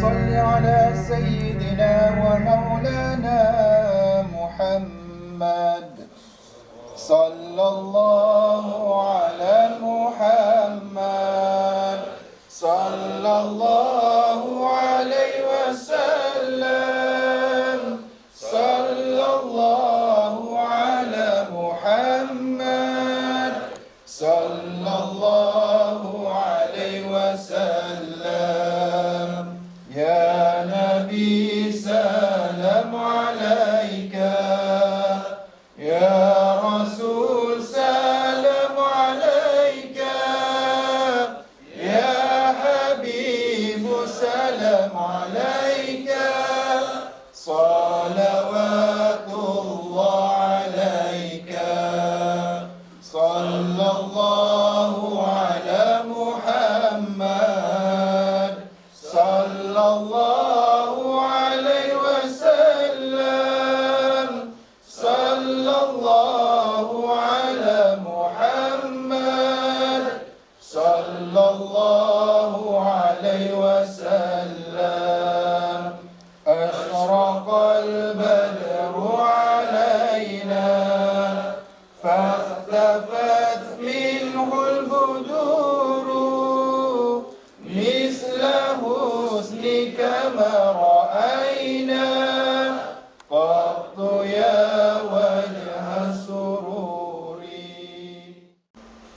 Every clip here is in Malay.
صل على سيدنا ومولانا محمد صلى الله على محمد صلى الله عليه وسلم صلى الله على محمد صلى الله عليه وسلم يا نبي سلام عليك يا رسول سلام عليك يا حبيب سلام عليك صلوات الله عليك صلى الله على محمد صلى الله عليه وسلم صلى الله على محمد صلى الله عليه وسلم أشرق البدر علينا فاختفت منه البدور مثل حسنك ما رأينا قط يا وجه السرور.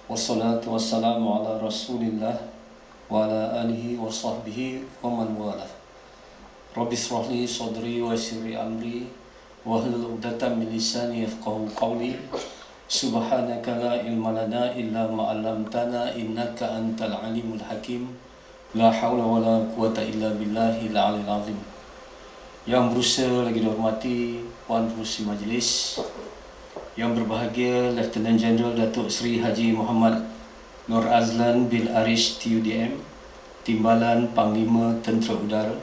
Wassalatu wassalamu ala rasulillah wa ala alihi wa sahbihi wa man walah. Rabbi shrah li sadri wa yassir li amri wahlul 'uqdatam min lisani yafqahu qawli. Subhanaka la ilma lana illa ma 'allamtana innaka antal alimul hakim. La haula wala quwata illa billahil aliyil azim. Yang berusaha lagi dihormati Puan Pengerusi Majlis, yang berbahagia Lieutenant General Datuk Seri Haji Muhammad Nur Azlan bin Arish TUDM, Timbalan Panglima Tentera Udara,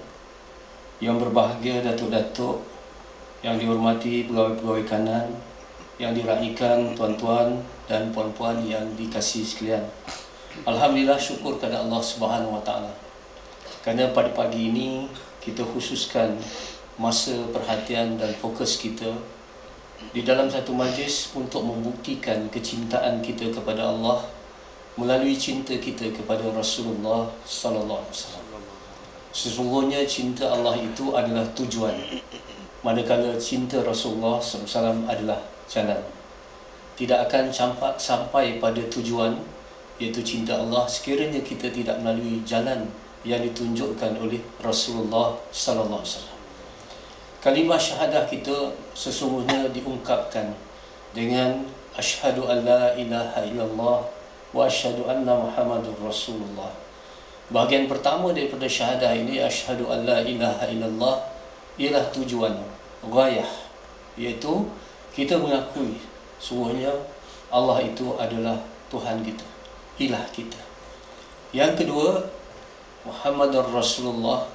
yang berbahagia Datuk-Datuk yang dihormati pegawai-pegawai kanan, yang diraikan tuan-tuan dan puan-puan yang dikasihi sekalian. Alhamdulillah, syukur kepada Allah Subhanahu Wa Taala. Kerana pada pagi ini kita khususkan masa perhatian dan fokus kita di dalam satu majlis untuk membuktikan kecintaan kita kepada Allah melalui cinta kita kepada Rasulullah sallallahu alaihi wasallam. Sesungguhnya cinta Allah itu adalah tujuan, manakala cinta Rasulullah sallallahu alaihi wasallam adalah jalan. Tidak akan sampai pada tujuan, iaitu cinta Allah, sekiranya kita tidak melalui jalan yang ditunjukkan oleh Rasulullah sallallahu alaihi wasallam. Kalimah syahadah kita sesungguhnya diungkapkan dengan asyhadu an la ilaha illallah wa asyhadu anna Muhammadur Rasulullah. Bahagian pertama daripada syahadah ini, asyhadu an la ilaha illallah, ialah tujuan, ghayah, iaitu kita mengakui sungguhnya Allah itu adalah Tuhan kita, ilah kita. Yang kedua, Muhammadur Rasulullah,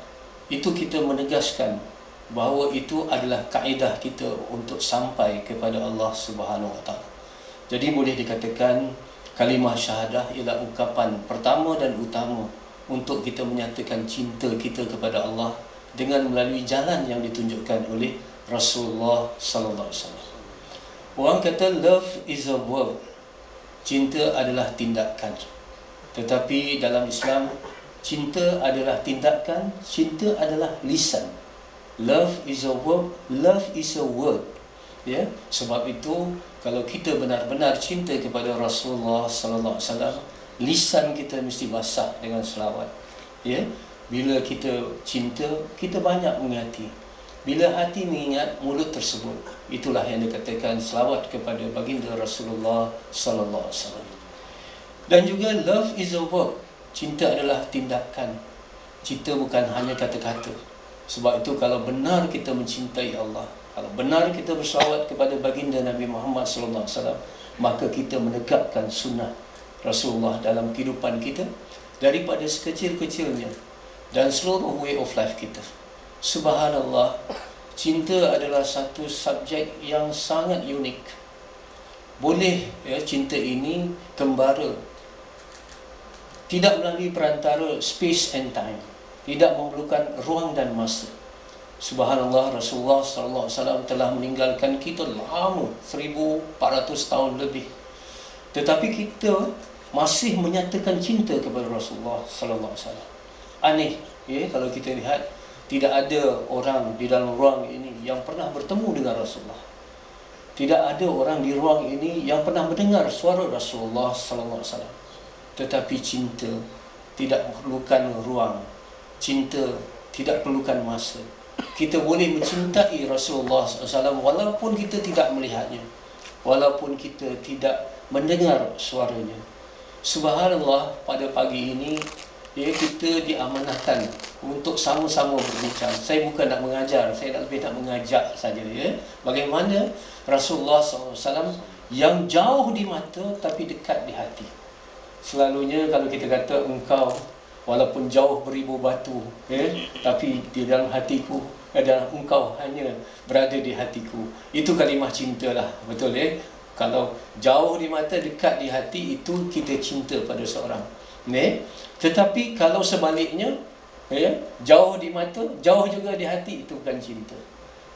itu kita menegaskan bahawa itu adalah kaedah kita untuk sampai kepada Allah Subhanahu Wa Taala. Jadi boleh dikatakan kalimah syahadah ialah ungkapan pertama dan utama untuk kita menyatakan cinta kita kepada Allah dengan melalui jalan yang ditunjukkan oleh Rasulullah sallallahu alaihi wasallam. Orang kata love is a verb. Cinta adalah tindakan. Tetapi dalam Islam, cinta adalah tindakan, cinta adalah lisan. Love is a verb, love is a word. Ya, sebab itu kalau kita benar-benar cinta kepada Rasulullah sallallahu alaihi wasallam, lisan kita mesti basah dengan selawat. Ya, bila kita cinta, kita banyak mengingati. Bila hati mengingat, mulut tersebut. Itulah yang dikatakan selawat kepada baginda Rasulullah sallallahu alaihi wasallam. Dan juga love is a verb. Cinta adalah tindakan. Cinta bukan hanya kata-kata. Sebab itu kalau benar kita mencintai Allah, kalau benar kita berselawat kepada baginda Nabi Muhammad sallallahu alaihi wasallam, maka kita menegakkan sunnah Rasulullah dalam kehidupan kita daripada sekecil-kecilnya dan seluruh way of life kita. Subhanallah, cinta adalah satu subjek yang sangat unik. Boleh cinta ini kembara, tidak melalui perantara space and time. tidak memerlukan ruang dan masa. Subhanallah, Rasulullah sallallahu alaihi wasallam telah meninggalkan kita lama, 1400 tahun lebih. Tetapi kita masih menyatakan cinta kepada Rasulullah sallallahu alaihi wasallam. Aneh, ya, kalau kita lihat tidak ada orang di dalam ruang ini yang pernah bertemu dengan Rasulullah. Tidak ada orang di ruang ini yang pernah mendengar suara Rasulullah sallallahu alaihi wasallam. Tetapi cinta tidak perlukan ruang. Cinta tidak perlukan masa. Kita boleh mencintai Rasulullah SAW walaupun kita tidak melihatnya, walaupun kita tidak mendengar suaranya. Subhanallah, pada pagi ini kita diamanahkan untuk sama-sama berbincang. Saya bukan nak mengajar, saya lebih nak mengajak saja, bagaimana Rasulullah SAW yang jauh di mata tapi dekat di hati. Selalunya kalau kita kata engkau walaupun jauh beribu batu, tapi di dalam hatiku adalah engkau hanya berada di hatiku. Itu kalimah cinta lah, betul ya? Kalau jauh di mata, dekat di hati, itu kita cinta pada seorang. Tetapi kalau sebaliknya, jauh di mata, jauh juga di hati, itu bukan cinta.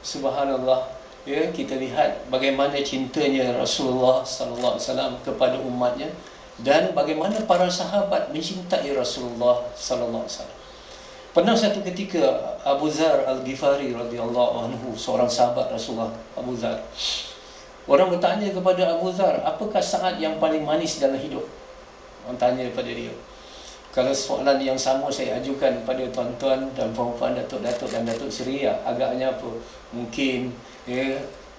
Subhanallah, kita lihat bagaimana cintanya Rasulullah sallallahu alaihi wasallam kepada umatnya, dan bagaimana para sahabat mencintai Rasulullah sallallahu alaihi wasallam. Pernah satu ketika Abu Dzar Al-Ghifari radhiyallahu anhu, seorang sahabat Rasulullah, Abu Dzar. Orang bertanya kepada Abu Dzar, apakah saat yang paling manis dalam hidup? Orang tanya kepada dia. Kalau soalan yang sama saya ajukan pada tuan-tuan dan puan-puan, datuk-datuk dan datuk seri, agaknya apa? Mungkin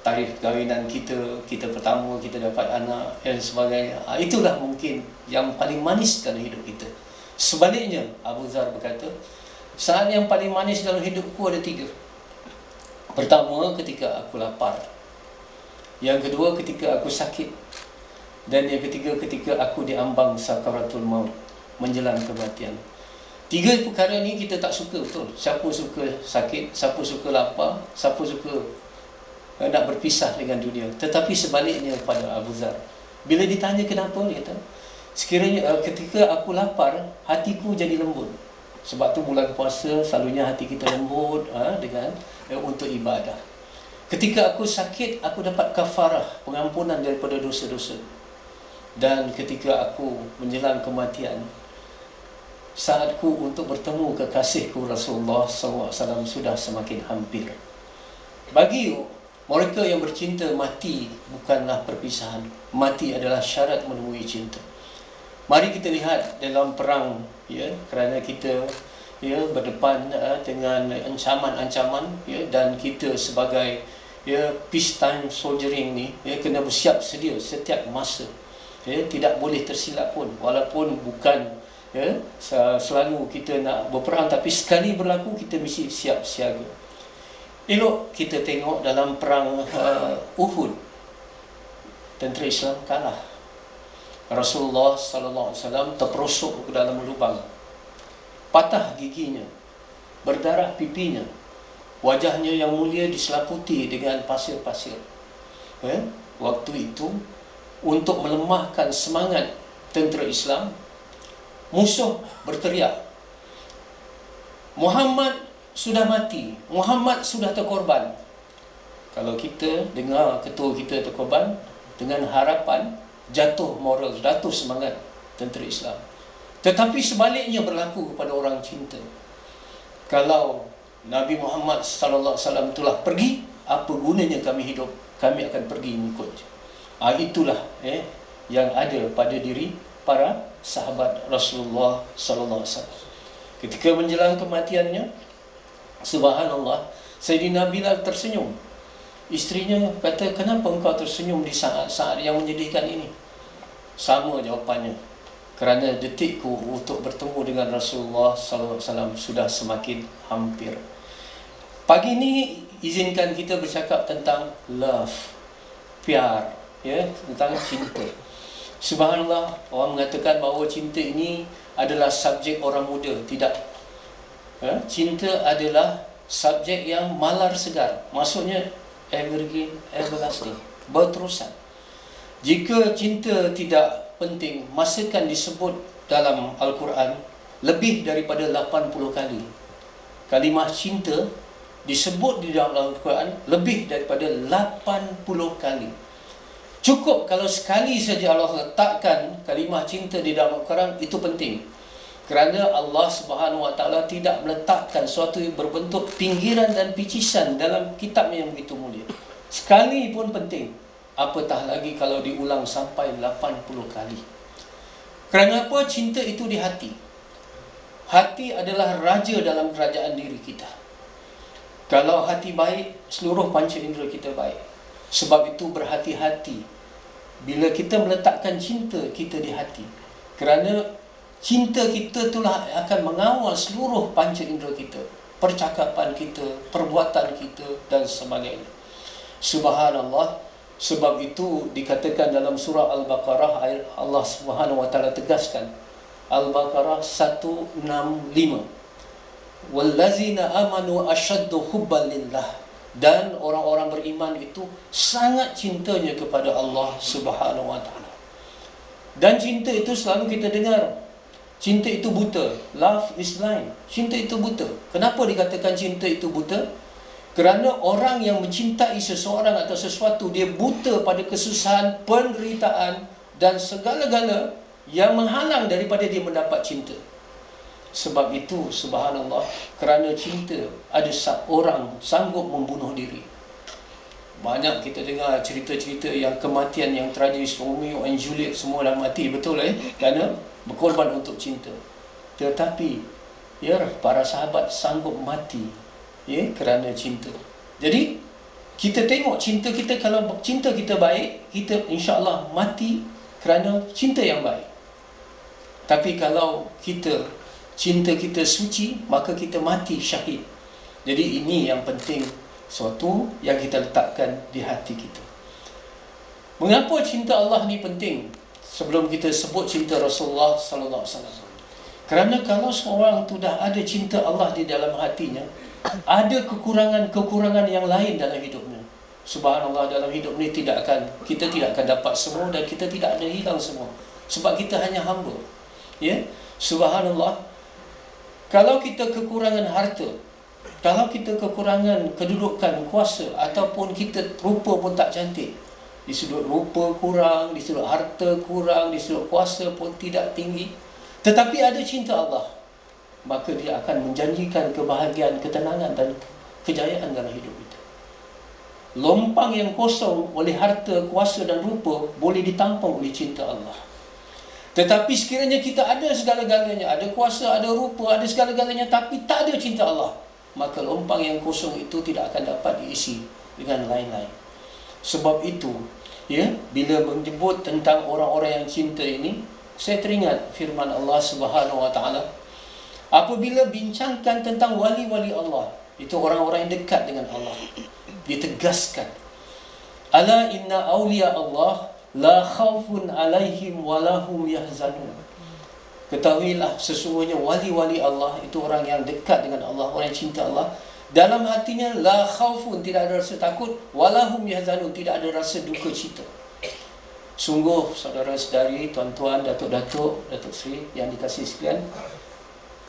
tarikh perkahwinan kita pertama, kita dapat anak dan sebagainya. Itulah mungkin yang paling manis dalam hidup kita. Sebaliknya, Abu Dzar berkata, saat yang paling manis dalam hidupku ada 3. Pertama, ketika aku lapar. Yang kedua, ketika aku sakit. Dan yang ketiga, ketika aku diambang sakaratul maut, menjelang kematian. 3 perkara ni kita tak suka, betul. Siapa suka sakit, siapa suka lapar, siapa suka nak berpisah dengan dunia. Tetapi sebaliknya pada Abu Dzar, bila ditanya kenapa, dia kata, sekiranya ketika aku lapar, hatiku jadi lembut. Sebab tu bulan puasa selalunya hati kita lembut dengan untuk ibadah. Ketika aku sakit, aku dapat kafarah, pengampunan daripada dosa-dosa. Dan ketika aku menjelang kematian, saatku untuk bertemu kekasihku Rasulullah SAW sudah semakin hampir. Bagi mereka yang bercinta, mati bukanlah perpisahan. Mati adalah syarat menemui cinta. Mari kita lihat dalam perang, kerana kita berdepan dengan ancaman-ancaman, dan kita sebagai peacetime soldiering ni kena bersiap sedia setiap masa. Tidak boleh tersilap pun, walaupun bukan selalu kita nak berperang, tapi sekali berlaku kita mesti siap siaga. Elok kita tengok dalam perang Uhud, tentera Islam kalah. Rasulullah sallallahu alaihi wasallam terperosok ke dalam lubang, patah giginya, berdarah pipinya, wajahnya yang mulia diselaputi dengan pasir-pasir. Waktu itu, untuk melemahkan semangat tentera Islam, musuh berteriak, Muhammad sudah mati, Muhammad sudah terkorban. Kalau kita dengar ketua kita terkorban, dengan harapan jatuh moral, jatuh semangat tentera Islam. Tetapi sebaliknya berlaku kepada orang cinta. Kalau Nabi Muhammad sallallahu alaihi wasallam telah pergi, apa gunanya kami hidup? Kami akan pergi mengikut. Itulah yang ada pada diri para sahabat Rasulullah sallallahu alaihi wasallam. Ketika menjelang kematiannya, subhanallah, Sayyidina Bilal tersenyum. Isterinya kata, kenapa engkau tersenyum di saat-saat yang menyedihkan ini? Sama jawapannya, kerana detikku untuk bertemu dengan Rasulullah sallallahu alaihi wasallam sudah semakin hampir. Pagi ini izinkan kita bercakap tentang love, piar, tentang cinta. Subhanallah, orang mengatakan bahawa cinta ini adalah subjek orang muda. Tidak. Cinta adalah subjek yang malar segar. Maksudnya evergreen, everlasting, berterusan. Jika cinta tidak penting, masakan disebut dalam Al-Quran lebih daripada 80 kali. kalimah cinta disebut di dalam Al-Quran lebih daripada 80 kali. Cukup kalau sekali saja Allah letakkan kalimah cinta di dalam Al-Quran, itu penting. Kerana Allah Subhanahu Wa Taala tidak meletakkan sesuatu yang berbentuk pinggiran dan picisan dalam kitab yang begitu mulia. Sekali pun penting. Apatah lagi kalau diulang sampai 80 kali. Kerana apa? Cinta itu di hati. Hati adalah raja dalam kerajaan diri kita. Kalau hati baik, seluruh panca indera kita baik. Sebab itu berhati-hati bila kita meletakkan cinta kita di hati. Kerana cinta kita itulah akan mengawal seluruh panca indera kita, percakapan kita, perbuatan kita dan sebagainya. Subhanallah. Sebab itu dikatakan dalam surah Al-Baqarah, Allah Subhanahu Wa Taala tegaskan, Al-Baqarah 165, wallazina amanu asyaddu hubban lillah, dan orang-orang beriman itu sangat cintanya kepada Allah Subhanahu Wa Taala. Dan cinta itu selalu kita dengar, cinta itu buta. Love is blind. Cinta itu buta. Kenapa dikatakan cinta itu buta? Kerana orang yang mencintai seseorang atau sesuatu, dia buta pada kesusahan, penderitaan dan segala-gala yang menghalang daripada dia mendapat cinta. Sebab itu, subhanallah, kerana cinta ada orang sanggup membunuh diri. Banyak kita dengar cerita-cerita yang kematian yang tragis, Romeo and Juliet semua dah mati, betul kerana berkorban untuk cinta. Tetapi para sahabat sanggup mati kerana cinta. Jadi kita tengok cinta kita, kalau cinta kita baik, kita insya-Allah mati kerana cinta yang baik. Tapi kalau cinta kita suci, maka kita mati syahid. Jadi ini yang penting, suatu yang kita letakkan di hati kita. Mengapa cinta Allah ni penting? Sebelum kita sebut cinta Rasulullah sallallahu alaihi wasallam. Kerana kalau seorang tu dah ada cinta Allah di dalam hatinya, ada kekurangan-kekurangan yang lain dalam hidupnya. Subhanallah, dalam hidup ni kita tidak akan dapat semua, dan kita tidak ada hilang semua. Sebab kita hanya hamba. Subhanallah. Kalau kita kekurangan harta, kalau kita kekurangan kedudukan, kuasa, ataupun kita rupa pun tak cantik, di sudut rupa kurang, di sudut harta kurang, di sudut kuasa pun tidak tinggi, tetapi ada cinta Allah, maka dia akan menjanjikan kebahagiaan, ketenangan dan kejayaan dalam hidup kita. Lompang yang kosong oleh harta, kuasa dan rupa boleh ditampung oleh cinta Allah. Tetapi sekiranya kita ada segala-galanya, ada kuasa, ada rupa, ada segala-galanya, tapi tak ada cinta Allah, maka lompang yang kosong itu tidak akan dapat diisi dengan lain-lain. Sebab itu, bila menyebut tentang orang-orang yang cinta ini, saya teringat firman Allah Subhanahu Wa Taala. Apabila bincangkan tentang wali-wali Allah, itu orang-orang yang dekat dengan Allah, ditegaskan, ala inna awliya Allah la khawfun alaihim walahum yahzanun. Ketahuilah, sesungguhnya wali-wali Allah itu orang yang dekat dengan Allah, orang yang cinta Allah. Dalam hatinya la khawfun, tidak ada rasa takut, walahum yahzanun, tidak ada rasa duka cita. Sungguh saudara-saudari, tuan-tuan, datuk-datuk, Datuk Seri yang dikasihi sekalian,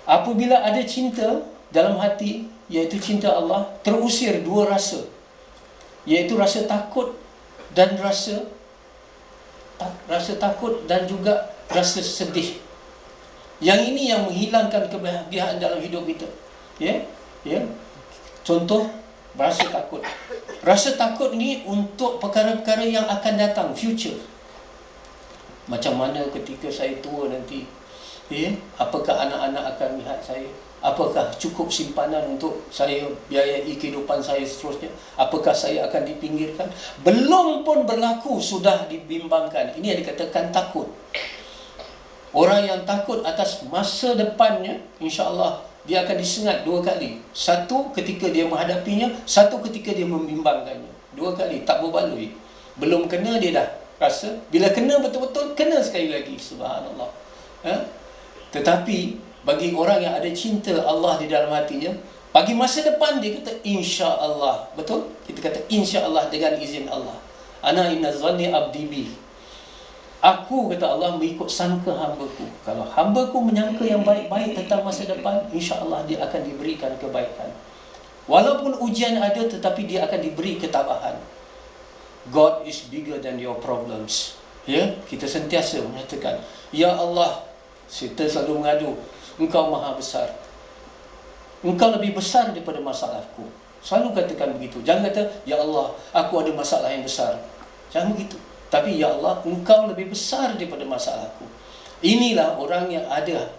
apabila ada cinta dalam hati, iaitu cinta Allah, terusir dua rasa, iaitu rasa takut dan rasa takut dan juga rasa sedih. Yang ini yang menghilangkan kebahagiaan dalam hidup kita. Contoh, rasa takut. Rasa takut ni untuk perkara-perkara yang akan datang, future. Macam mana ketika saya tua nanti? Apakah anak-anak akan lihat saya? Apakah cukup simpanan untuk saya biayai kehidupan saya seterusnya? Apakah saya akan dipinggirkan? Belum pun berlaku, sudah dibimbangkan. Ini yang dikatakan takut. Orang yang takut atas masa depannya, insya-Allah dia akan disengat dua kali. Satu ketika dia menghadapinya, satu ketika dia membimbangkannya. Dua kali, tak berbaloi. Belum kena dia dah rasa, bila kena betul-betul, kena sekali lagi. Subhanallah. Tetapi bagi orang yang ada cinta Allah di dalam hatinya, bagi masa depan dia kata insya-Allah. Betul? Kita kata insya-Allah dengan izin Allah. Ana inna zanni abdi bi. Aku, kata Allah, mengikut sangka hamba-Ku. Kalau hamba-Ku menyangka yang baik-baik tentang masa depan, insya-Allah dia akan diberikan kebaikan. Walaupun ujian ada, tetapi dia akan diberi ketabahan. God is bigger than your problems. Ya, kita sentiasa menyatakan, ya Allah, kita selalu mengadu, Engkau maha besar. Engkau lebih besar daripada masalahku. Selalu katakan begitu. Jangan kata, ya Allah, aku ada masalah yang besar. Jangan begitu. Tapi ya Allah, Engkau lebih besar daripada masalahku. Inilah orang yang ada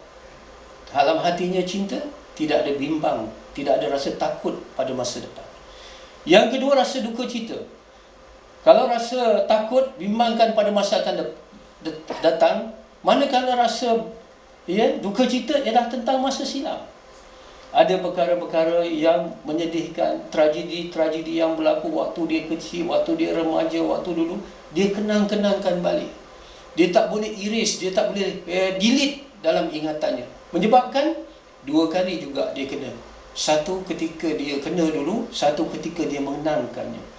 dalam hatinya cinta, tidak ada bimbang, tidak ada rasa takut pada masa depan. Yang kedua, rasa duka cita. Kalau rasa takut, bimbangkan pada masa akan datang, manakala rasa duka cita ialah tentang masa silam. Ada perkara-perkara yang menyedihkan, tragedi-tragedi yang berlaku waktu dia kecil, waktu dia remaja, waktu dulu, dia kenang-kenangkan balik. Dia tak boleh erase, dia tak boleh delete dalam ingatannya. Menyebabkan dua kali juga dia kena. Satu ketika dia kena dulu, satu ketika dia mengenangkannya.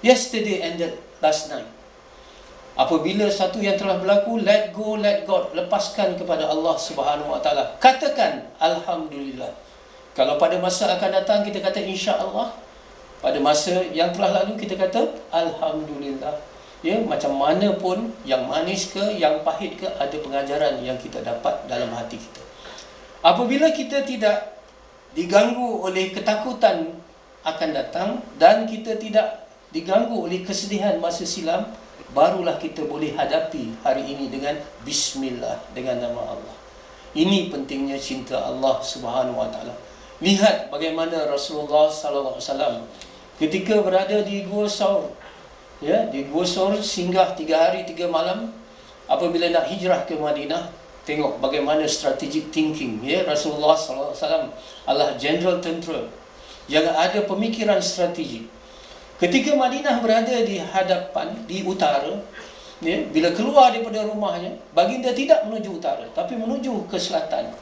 Yesterday ended last night. Apabila satu yang telah berlaku, let go, let God, lepaskan kepada Allah Subhanahu Wa Taala. Katakan alhamdulillah. Kalau pada masa akan datang kita kata insya-Allah, pada masa yang telah lalu kita kata alhamdulillah. Ya, macam mana pun, yang manis ke, yang pahit ke, ada pengajaran yang kita dapat dalam hati kita. Apabila kita tidak diganggu oleh ketakutan akan datang dan kita tidak diganggu oleh kesedihan masa silam, barulah kita boleh hadapi hari ini dengan bismillah, dengan nama Allah. Ini pentingnya cinta Allah Subhanahu Wa Taala. Lihat bagaimana Rasulullah sallallahu alaihi wasallam ketika berada di Gua Saur, di Gua Saur singgah 3 hari 3 malam. Apabila nak hijrah ke Madinah, tengok bagaimana strategic thinking, Rasulullah sallallahu alaihi wasallam adalah general tentera yang ada pemikiran strategi. Ketika Madinah berada di hadapan, di utara, bila keluar daripada rumahnya, baginda tidak menuju utara tapi menuju ke selatan,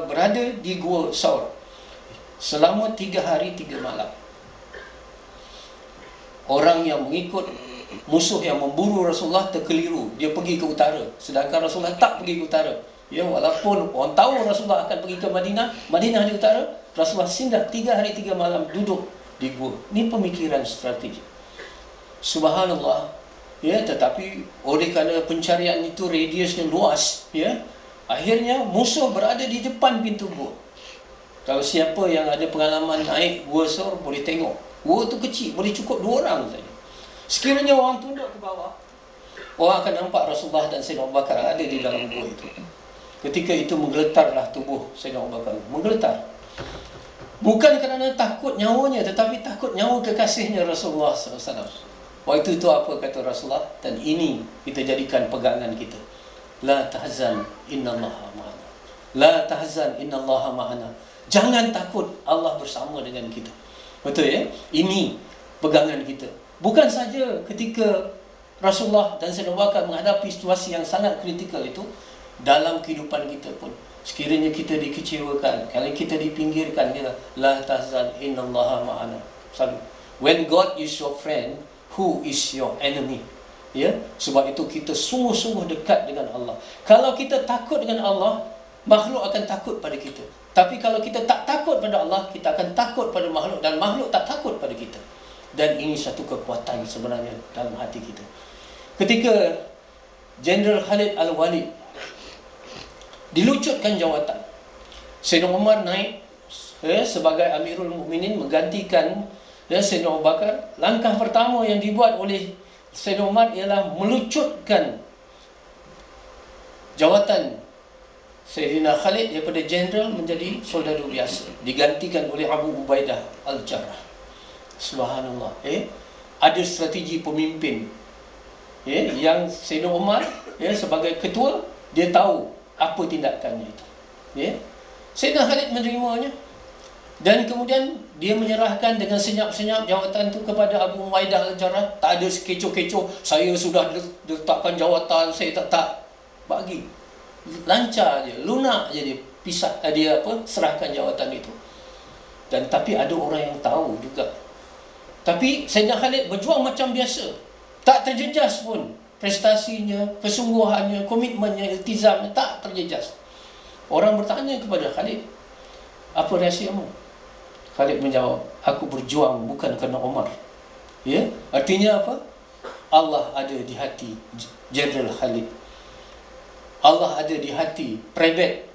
berada di Gua Saur selama 3 hari 3 malam. Orang yang mengikut musuh yang memburu Rasulullah terkeliru, dia pergi ke utara, sedangkan Rasulullah tak pergi ke utara. Walaupun orang tahu Rasulullah akan pergi ke Madinah di utara, Rasulullah singgah 3 hari 3 malam duduk di gua. Ini pemikiran strategi. Subhanallah. Tetapi oleh kerana pencarian itu radiusnya luas, akhirnya musuh berada di depan pintu gua. Kalau siapa yang ada pengalaman naik Gua Saur boleh tengok, gua tu kecil, boleh cukup 2 orang saja. Sekiranya orang tunduk ke bawah, orang akan nampak Rasulullah dan Sayyidina Abu Bakar ada di dalam gua itu. Ketika itu menggeletarlah tubuh Sayyidina Abu Bakar, menggeletar. Bukan kerana takut nyawanya, tetapi takut nyawa kekasihnya Rasulullah SAW. Waktu itu apa kata Rasulullah? Dan ini kita jadikan pegangan kita. La tahzan innallaha ma'ana. La tahzan innallaha ma'ana. Jangan takut, Allah bersama dengan kita. Betul ya? Ini pegangan kita. Bukan saja ketika Rasulullah dan Sayyidina Abu Bakar menghadapi situasi yang sangat kritikal itu, dalam kehidupan kita pun, sekiranya kita dikecewakan, kalau kita dipinggirkan, kita la tahzan innallaha ma'ana. Selalu, when God is your friend, who is your enemy? Sebab itu kita sungguh-sungguh dekat dengan Allah. Kalau kita takut dengan Allah, makhluk akan takut pada kita. Tapi kalau kita tak takut pada Allah, kita akan takut pada makhluk, dan makhluk tak takut pada kita. Dan ini satu kekuatan sebenarnya dalam hati kita. Ketika Jenderal Khalid Al-Walid dilucutkan jawatan, Sayyidina Umar naik sebagai Amirul Mukminin menggantikan Sayyidina Abu Bakar. Langkah pertama yang dibuat oleh Sayyidina Umar ialah melucutkan jawatan Sayyidina Khalid daripada Jenderal menjadi saudara biasa, digantikan oleh Abu Ubaidah Al-Jarrah. Subhanallah. Ada strategi pemimpin. Yang Sayyidina Umar sebagai ketua, dia tahu apa tindakannya itu. Sayyidina Khalid menerimanya, dan kemudian dia menyerahkan dengan senyap-senyap jawatan itu kepada Abu Ubaidah Al-Jarrah. Tak ada kecoh-kecoh, saya sudah letakkan jawatan, saya tak bagi. Lancar je, lunak je dia serahkan jawatan itu. Dan tapi ada orang yang tahu juga. Tapi Sayyidina Khalid berjuang macam biasa, tak terjejas pun, prestasinya, kesungguhannya, komitmennya, iltizamnya tak terjejas. Orang bertanya kepada Khalid, apa rahsiamu? Khalid menjawab, aku berjuang bukan kerana Umar. Ya, artinya apa? Allah ada di hati Jenderal Khalid. Allah ada di hati Private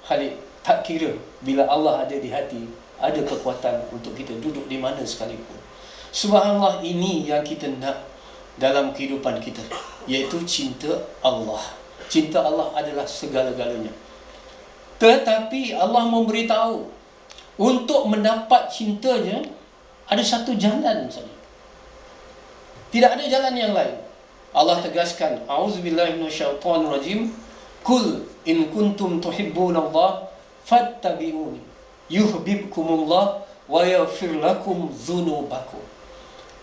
Khalid. Tak kira bila Allah ada di hati, ada kekuatan untuk kita duduk di mana sekalipun. Subhanallah, ini yang kita nak dalam kehidupan kita, iaitu cinta Allah. Cinta Allah adalah segala-galanya. Tetapi Allah memberitahu, untuk mendapat cintanya ada satu jalan saja. Tidak ada jalan yang lain. Allah tegaskan, A'udzubillahi minasyaitonirrajim, Kul in kuntum tuhibbunallah fattabi'uni yuhibbukumullah wa yaghfir lakum dzunubakum.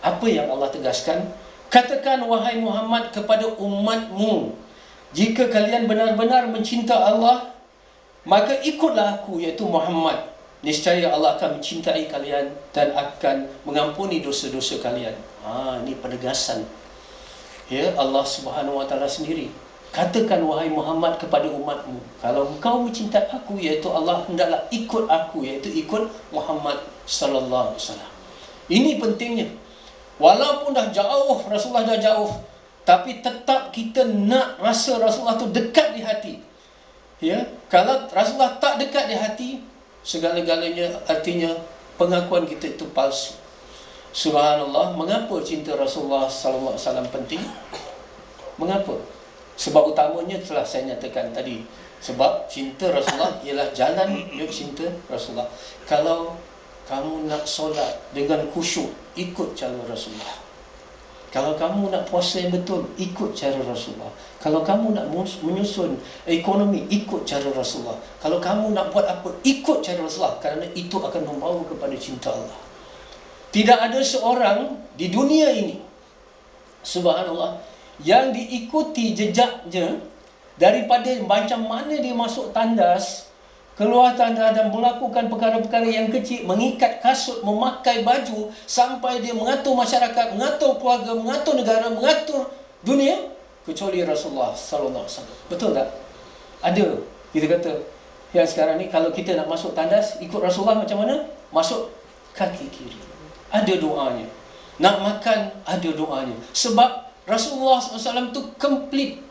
Apa yang Allah tegaskan? Katakan wahai Muhammad kepada umatmu, jika kalian benar-benar mencinta Allah, maka ikutlah aku, iaitu Muhammad. Niscaya Allah akan mencintai kalian dan akan mengampuni dosa-dosa kalian. Ini penegasan. Ya, Allah Subhanahu Wa Taala sendiri. Katakan wahai Muhammad kepada umatmu, kalau engkau mencintai aku, iaitu Allah, hendaklah ikut aku, iaitu ikut Muhammad sallallahu alaihi wasallam. Ini pentingnya. Walaupun dah jauh, Rasulullah dah jauh, tapi tetap kita nak rasa Rasulullah tu dekat di hati. Ya, kalau Rasulullah tak dekat di hati, segala-galanya artinya pengakuan kita itu palsu. Subhanallah, mengapa cinta Rasulullah sallallahu alaihi wasallam penting? Mengapa? Sebab utamanya telah saya nyatakan tadi. Sebab cinta Rasulullah ialah jalan dia cinta Rasulullah. Kalau kamu nak solat dengan khusyuk, ikut cara Rasulullah. Kalau kamu nak puasa yang betul, ikut cara Rasulullah. Kalau kamu nak menyusun ekonomi, ikut cara Rasulullah. Kalau kamu nak buat apa, ikut cara Rasulullah. Kerana itu akan membawa kepada cinta Allah. Tidak ada seorang di dunia ini, subhanallah, yang diikuti jejaknya daripada macam mana dia masuk tandas, keluar tandas dan melakukan perkara-perkara yang kecil, mengikat kasut, memakai baju, sampai dia mengatur masyarakat, mengatur keluarga, mengatur negara, mengatur dunia, kecuali Rasulullah sallallahu alaihi wasallam. Betul tak? Ada. Kita kata yang sekarang ni, kalau kita nak masuk tandas ikut Rasulullah macam mana? Masuk kaki kiri. Ada doanya. Nak makan, ada doanya. Sebab Rasulullah SAW itu complete,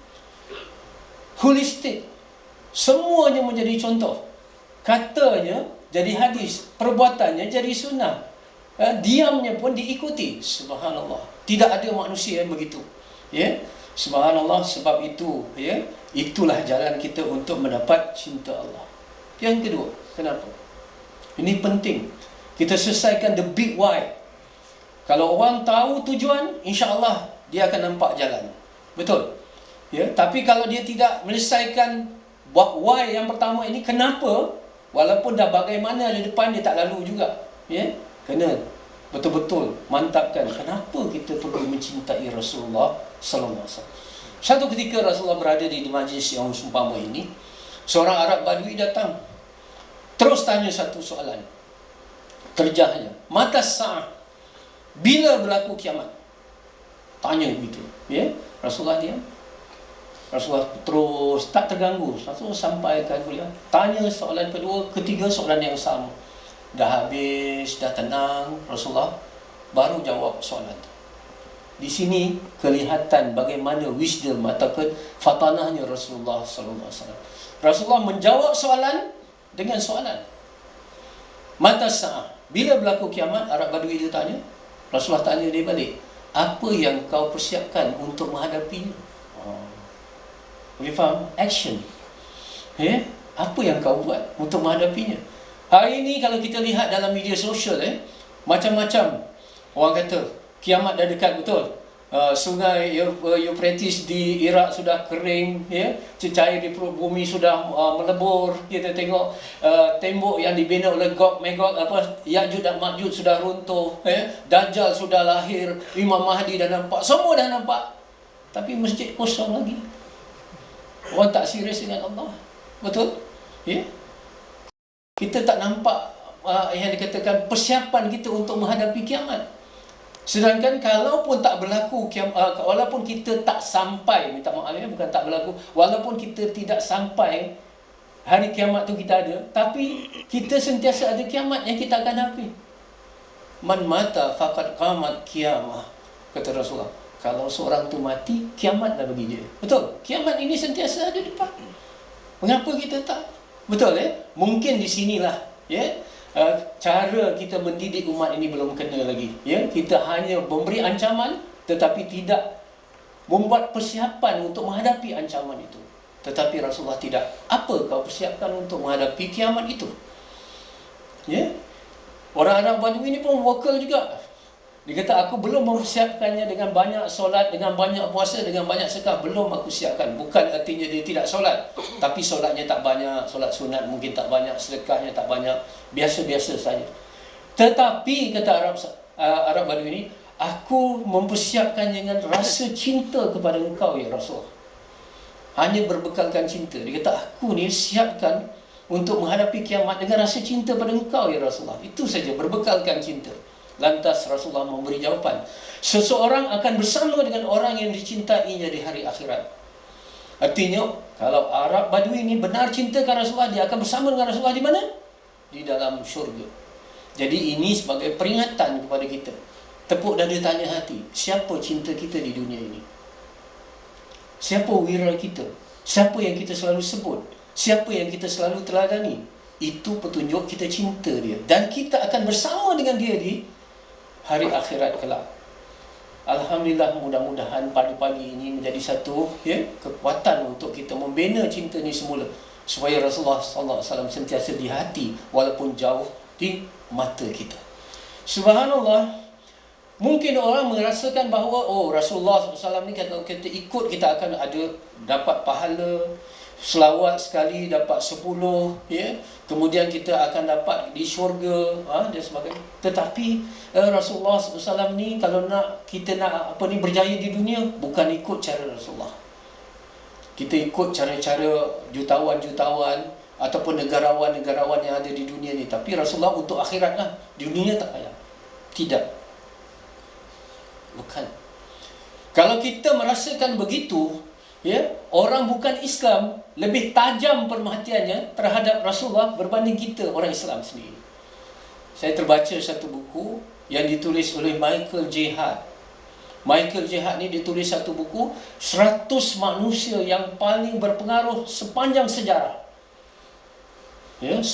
holistik. Semuanya menjadi contoh. Katanya jadi hadis, perbuatannya jadi sunnah, diamnya pun diikuti. Subhanallah, tidak ada manusia yang begitu. Ya, subhanallah. Sebab itu, ya, itulah jalan kita untuk mendapat cinta Allah. Yang kedua, kenapa? Ini penting. Kita selesaikan the big why. Kalau orang tahu tujuan, insya-Allah dia akan nampak jalan. Betul? Ya, tapi kalau dia tidak menyelesaikan why yang pertama ini, kenapa, walaupun dah bagaimana di depan, dia tak lalu juga. Ya, kena betul-betul mantapkan kenapa kita perlu mencintai Rasulullah sallallahu alaihi wasallam. Satu ketika Rasulullah berada di majlis yang seumpama ini, seorang Arab Badui datang, terus tanya satu soalan. Terjahnya, mata sa'ah, bila berlaku kiamat? Tanya begitu. Ya, Rasulullah diam. Rasulullah terus tak terganggu. Rasulullah sampaikan beliau. Tanya soalan kedua, ketiga, soalan yang sama. Dah habis, dah tenang, Rasulullah baru jawab soalan. Di sini kelihatan bagaimana wisdom ataupun fatanahnya Rasulullah sallallahu alaihi wasallam. Rasulullah menjawab soalan dengan soalan. Mata sa'ah, bila berlaku kiamat? Arab Badui dia tanya. Rasulullah tanya dia balik, apa yang kau persiapkan untuk menghadapinya? Boleh faham? Action. Apa yang kau buat untuk menghadapinya? Hari ini kalau kita lihat dalam media sosial, macam-macam. Orang kata kiamat dah dekat, betul. Sungai Euphrates di Iraq sudah kering, cecair di perut bumi sudah melebur. Kita tengok tembok yang dibina oleh Gog Magog, Ya'juj dan Ma'juj sudah runtuh, Dajjal sudah lahir, Imam Mahdi dah nampak, semua dah nampak. Tapi masjid kosong lagi. Orang tak serius dengan Allah. Betul? Kita tak nampak yang dikatakan persiapan kita untuk menghadapi kiamat. Sedangkan kalaupun tak berlaku walaupun kita tak sampai, minta maaf ya, bukan tak berlaku, walaupun kita tidak sampai hari kiamat tu kita ada, tapi kita sentiasa ada kiamat yang kita akan hadapi. Man mata faqad qamat qiyamah, kata Rasulullah. Kalau seorang tu mati, kiamatlah bagi dia. Betul? Kiamat ini sentiasa ada depan. Mengapa kita tak? Betul Mungkin di sinilah cara kita mendidik umat ini belum kena lagi. Kita hanya memberi ancaman tetapi tidak membuat persiapan untuk menghadapi ancaman itu. Tetapi Rasulullah tidak. Apa kau persiapkan untuk menghadapi kiamat itu? Orang Arab Badui ini pun vokal juga. Dia kata, aku belum mempersiapkannya dengan banyak solat, dengan banyak puasa, dengan banyak sedekah. Belum aku siapkan. Bukan artinya dia tidak solat, tapi solatnya tak banyak, solat sunat mungkin tak banyak, sedekahnya tak banyak, biasa-biasa saja. Tetapi kata Arab Badui ini, aku mempersiapkan dengan rasa cinta kepada engkau ya Rasul. Hanya berbekalkan cinta. Dia kata, aku ni siapkan untuk menghadapi kiamat dengan rasa cinta pada engkau ya Rasulullah. Itu saja, berbekalkan cinta. Lantas Rasulullah memberi jawapan, seseorang akan bersama dengan orang yang dicintainya di hari akhirat. Artinya, kalau Arab Badui ini benar cintakan Rasulullah, dia akan bersama dengan Rasulullah di mana? Di dalam syurga. Jadi ini sebagai peringatan kepada kita. Tepuk dada tanya hati, siapa cinta kita di dunia ini? Siapa wira kita? Siapa yang kita selalu sebut? Siapa yang kita selalu teladani? Itu petunjuk kita cinta dia. Dan kita akan bersama dengan dia di hari akhirat kelak. Alhamdulillah, mudah-mudahan pagi-pagi ini menjadi satu kekuatan untuk kita membina cinta ni semula, supaya Rasulullah SAW sentiasa di hati walaupun jauh di mata kita. Subhanallah, mungkin orang merasakan bahawa Rasulullah SAW ni kalau kita ikut, kita akan dapat pahala selawat sekali dapat 10, kemudian kita akan dapat di syurga dan sebagainya. Tetapi Rasulullah SAW ni kalau kita nak berjaya di dunia, bukan ikut cara Rasulullah. Kita ikut cara-cara jutawan-jutawan ataupun negarawan-negarawan yang ada di dunia ni. Tapi Rasulullah untuk akhirat lah, di dunia tak payah. Tidak, bukan. Kalau kita merasakan begitu, orang bukan Islam lebih tajam perhatiannya terhadap Rasulullah berbanding kita orang Islam sendiri. Saya terbaca satu buku yang ditulis oleh Michael J. Hart. Michael J. Hart ni ditulis satu buku 100 manusia yang paling berpengaruh sepanjang sejarah. 100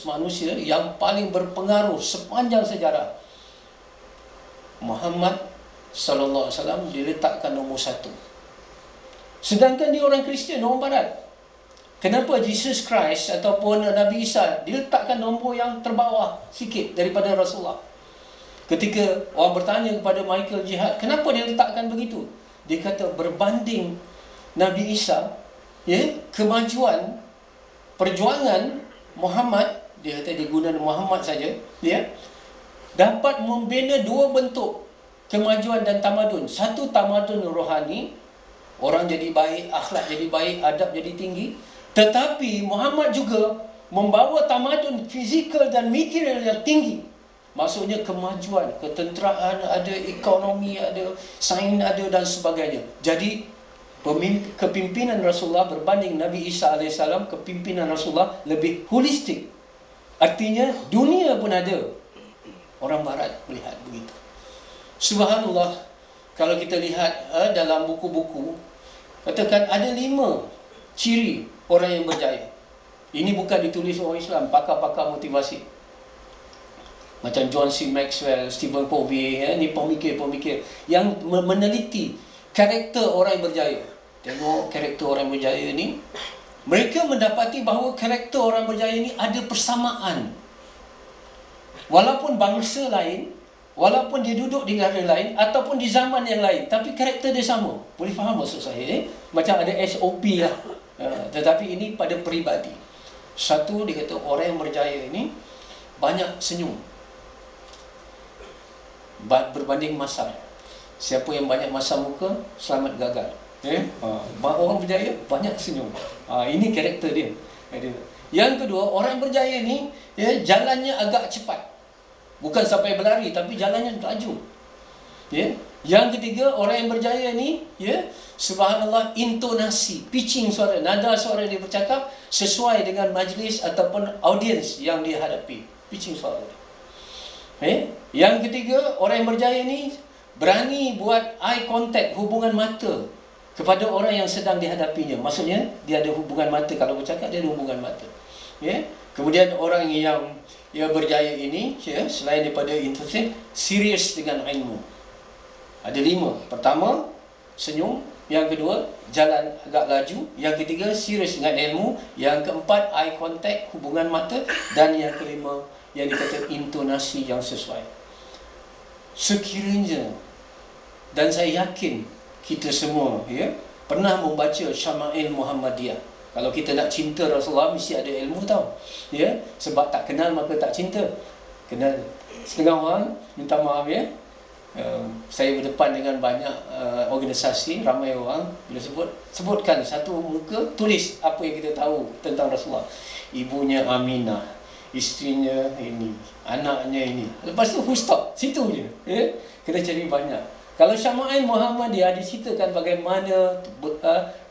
manusia yang paling berpengaruh sepanjang sejarah. Muhammad sallallahu alaihi wasallam diletakkan nombor 1. Sedangkan dia orang Kristian, orang Barat. Kenapa Jesus Christ ataupun Nabi Isa diletakkan nombor yang terbawah sikit daripada Rasulullah? Ketika orang bertanya kepada Michael Jihad, kenapa dia letakkan begitu? Dia kata berbanding Nabi Isa, kemajuan perjuangan Muhammad, dia kata dia guna Muhammad saja, dapat membina dua bentuk kemajuan dan tamadun. Satu, tamadun rohani, orang jadi baik, akhlak jadi baik, adab jadi tinggi. Tetapi Muhammad juga membawa tamadun fizikal dan material yang tinggi. Maksudnya kemajuan, ketenteraan ada, ekonomi ada, sains ada dan sebagainya. Jadi kepimpinan Rasulullah berbanding Nabi Isa AS, kepimpinan Rasulullah lebih holistik. Artinya dunia pun ada. Orang Barat melihat begitu. Subhanallah, kalau kita lihat dalam buku-buku, katakan ada 5 ciri orang yang berjaya. Ini bukan ditulis orang Islam, pakar-pakar motivasi. Macam John C. Maxwell, Stephen Covey, ni pemikir-pemikir yang meneliti karakter orang yang berjaya. Tengok karakter orang yang berjaya ni, mereka mendapati bahawa karakter orang berjaya ni ada persamaan. Walaupun bangsa lain, walaupun dia duduk di negara lain ataupun di zaman yang lain, tapi karakter dia sama. Boleh faham maksud saya? Macam ada SOP lah. Tetapi ini pada peribadi. Satu, dia kata orang yang berjaya ini banyak senyum berbanding masam. Siapa yang banyak masam muka, selamat gagal. Orang berjaya banyak senyum. Ini karakter dia. Yang kedua, orang berjaya ni jalannya agak cepat. Bukan sampai berlari, tapi jalannya laju. Ya. Yang ketiga, orang yang berjaya ni, ya, subhanallah, intonasi, pitching suara, nada suara dia bercakap sesuai dengan majlis ataupun audience yang dia hadapi. Pitching suara. Yang ketiga, orang yang berjaya ni berani buat eye contact, hubungan mata kepada orang yang sedang dihadapinya. Maksudnya dia ada hubungan mata, kalau bercakap dia ada hubungan mata. Kemudian orang yang berjaya ini, selain daripada intensif, serius dengan ilmu. Ada 5. Pertama, senyum. Yang kedua, jalan agak laju. Yang ketiga, serius dengan ilmu. Yang keempat, eye contact, hubungan mata. Dan yang kelima, yang dikata intonasi yang sesuai. Sekiranya, dan saya yakin kita semua pernah membaca Syama'il Muhammadiyah. Kalau kita nak cinta Rasulullah, mesti ada ilmu tau. Sebab tak kenal maka tak cinta. Kenal. Setengah orang minta maaf saya berdepan dengan banyak organisasi, ramai orang. Bila sebutkan satu muka, tulis apa yang kita tahu tentang Rasulullah. Ibunya Aminah, isterinya ini, anaknya ini. Lepas tu full stop, situ je. Kita cari banyak. Kalau Syama'il Muhammadiyah diceritakan bagaimana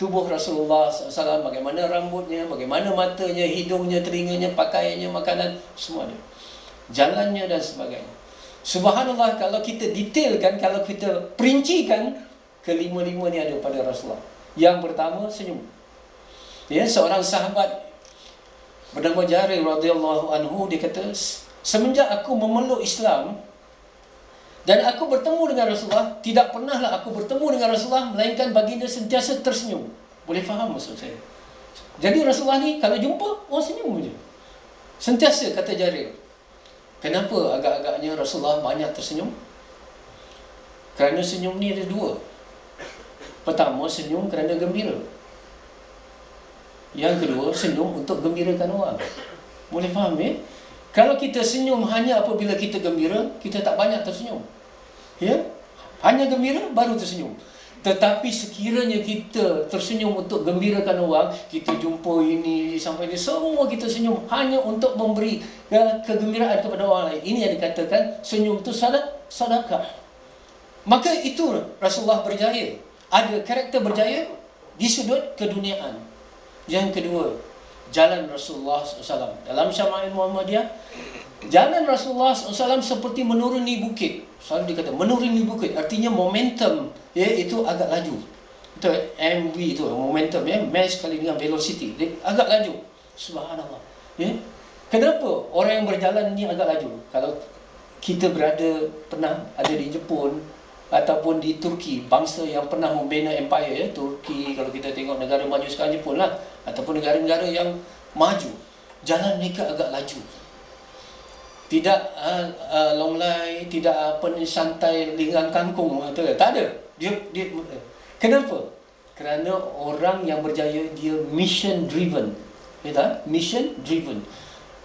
tubuh Rasulullah SAW, bagaimana rambutnya, bagaimana matanya, hidungnya, telinganya, pakaiannya, makanan, semua ada. Jalannya dan sebagainya. Subhanallah, kalau kita detailkan, kalau kita perincikan, kelima-lima ni ada pada Rasulullah. Yang pertama, senyum. Seorang sahabat bernama Jarir radhiyallahu anhu, dia kata, semenjak aku memeluk Islam dan aku bertemu dengan Rasulullah, tidak pernahlah aku bertemu dengan Rasulullah melainkan baginda sentiasa tersenyum. Boleh faham maksud saya? Jadi Rasulullah ni kalau jumpa, senyum je. Sentiasa, kata Jarir. Kenapa agak-agaknya Rasulullah banyak tersenyum? Kerana senyum ni ada 2. Pertama, senyum kerana gembira. Yang kedua, senyum untuk gembirakan orang. Boleh faham Kalau kita senyum hanya apabila kita gembira, kita tak banyak tersenyum. Hanya gembira baru tersenyum. Tetapi sekiranya kita tersenyum untuk gembirakan orang, kita jumpa ini sampai ini, semua kita senyum hanya untuk memberi kegembiraan kepada orang lain. Ini yang dikatakan senyum itu sedekah. Maka itu Rasulullah berjaya. Ada karakter berjaya di sudut keduniaan. Yang kedua, jalan Rasulullah SAW. Dalam Syama'il Muhammadiyah, jalan Rasulullah SAW seperti menuruni bukit. Selalu dikata menuruni bukit, artinya momentum itu agak laju. Itu MV itu momentum mass sekali dengan velocity, dia agak laju. Subhanallah. Kenapa orang yang berjalan ni agak laju? Kalau kita pernah ada di Jepun ataupun di Turki, bangsa yang pernah membina empire Turki, kalau kita tengok negara maju sekarang Jepun lah, ataupun negara-negara yang maju, jalan mereka agak laju. Tidak longlai, tidak santai linggang kangkung, tak ada. Dia kenapa? Kerana orang yang berjaya dia mission driven. Mission driven.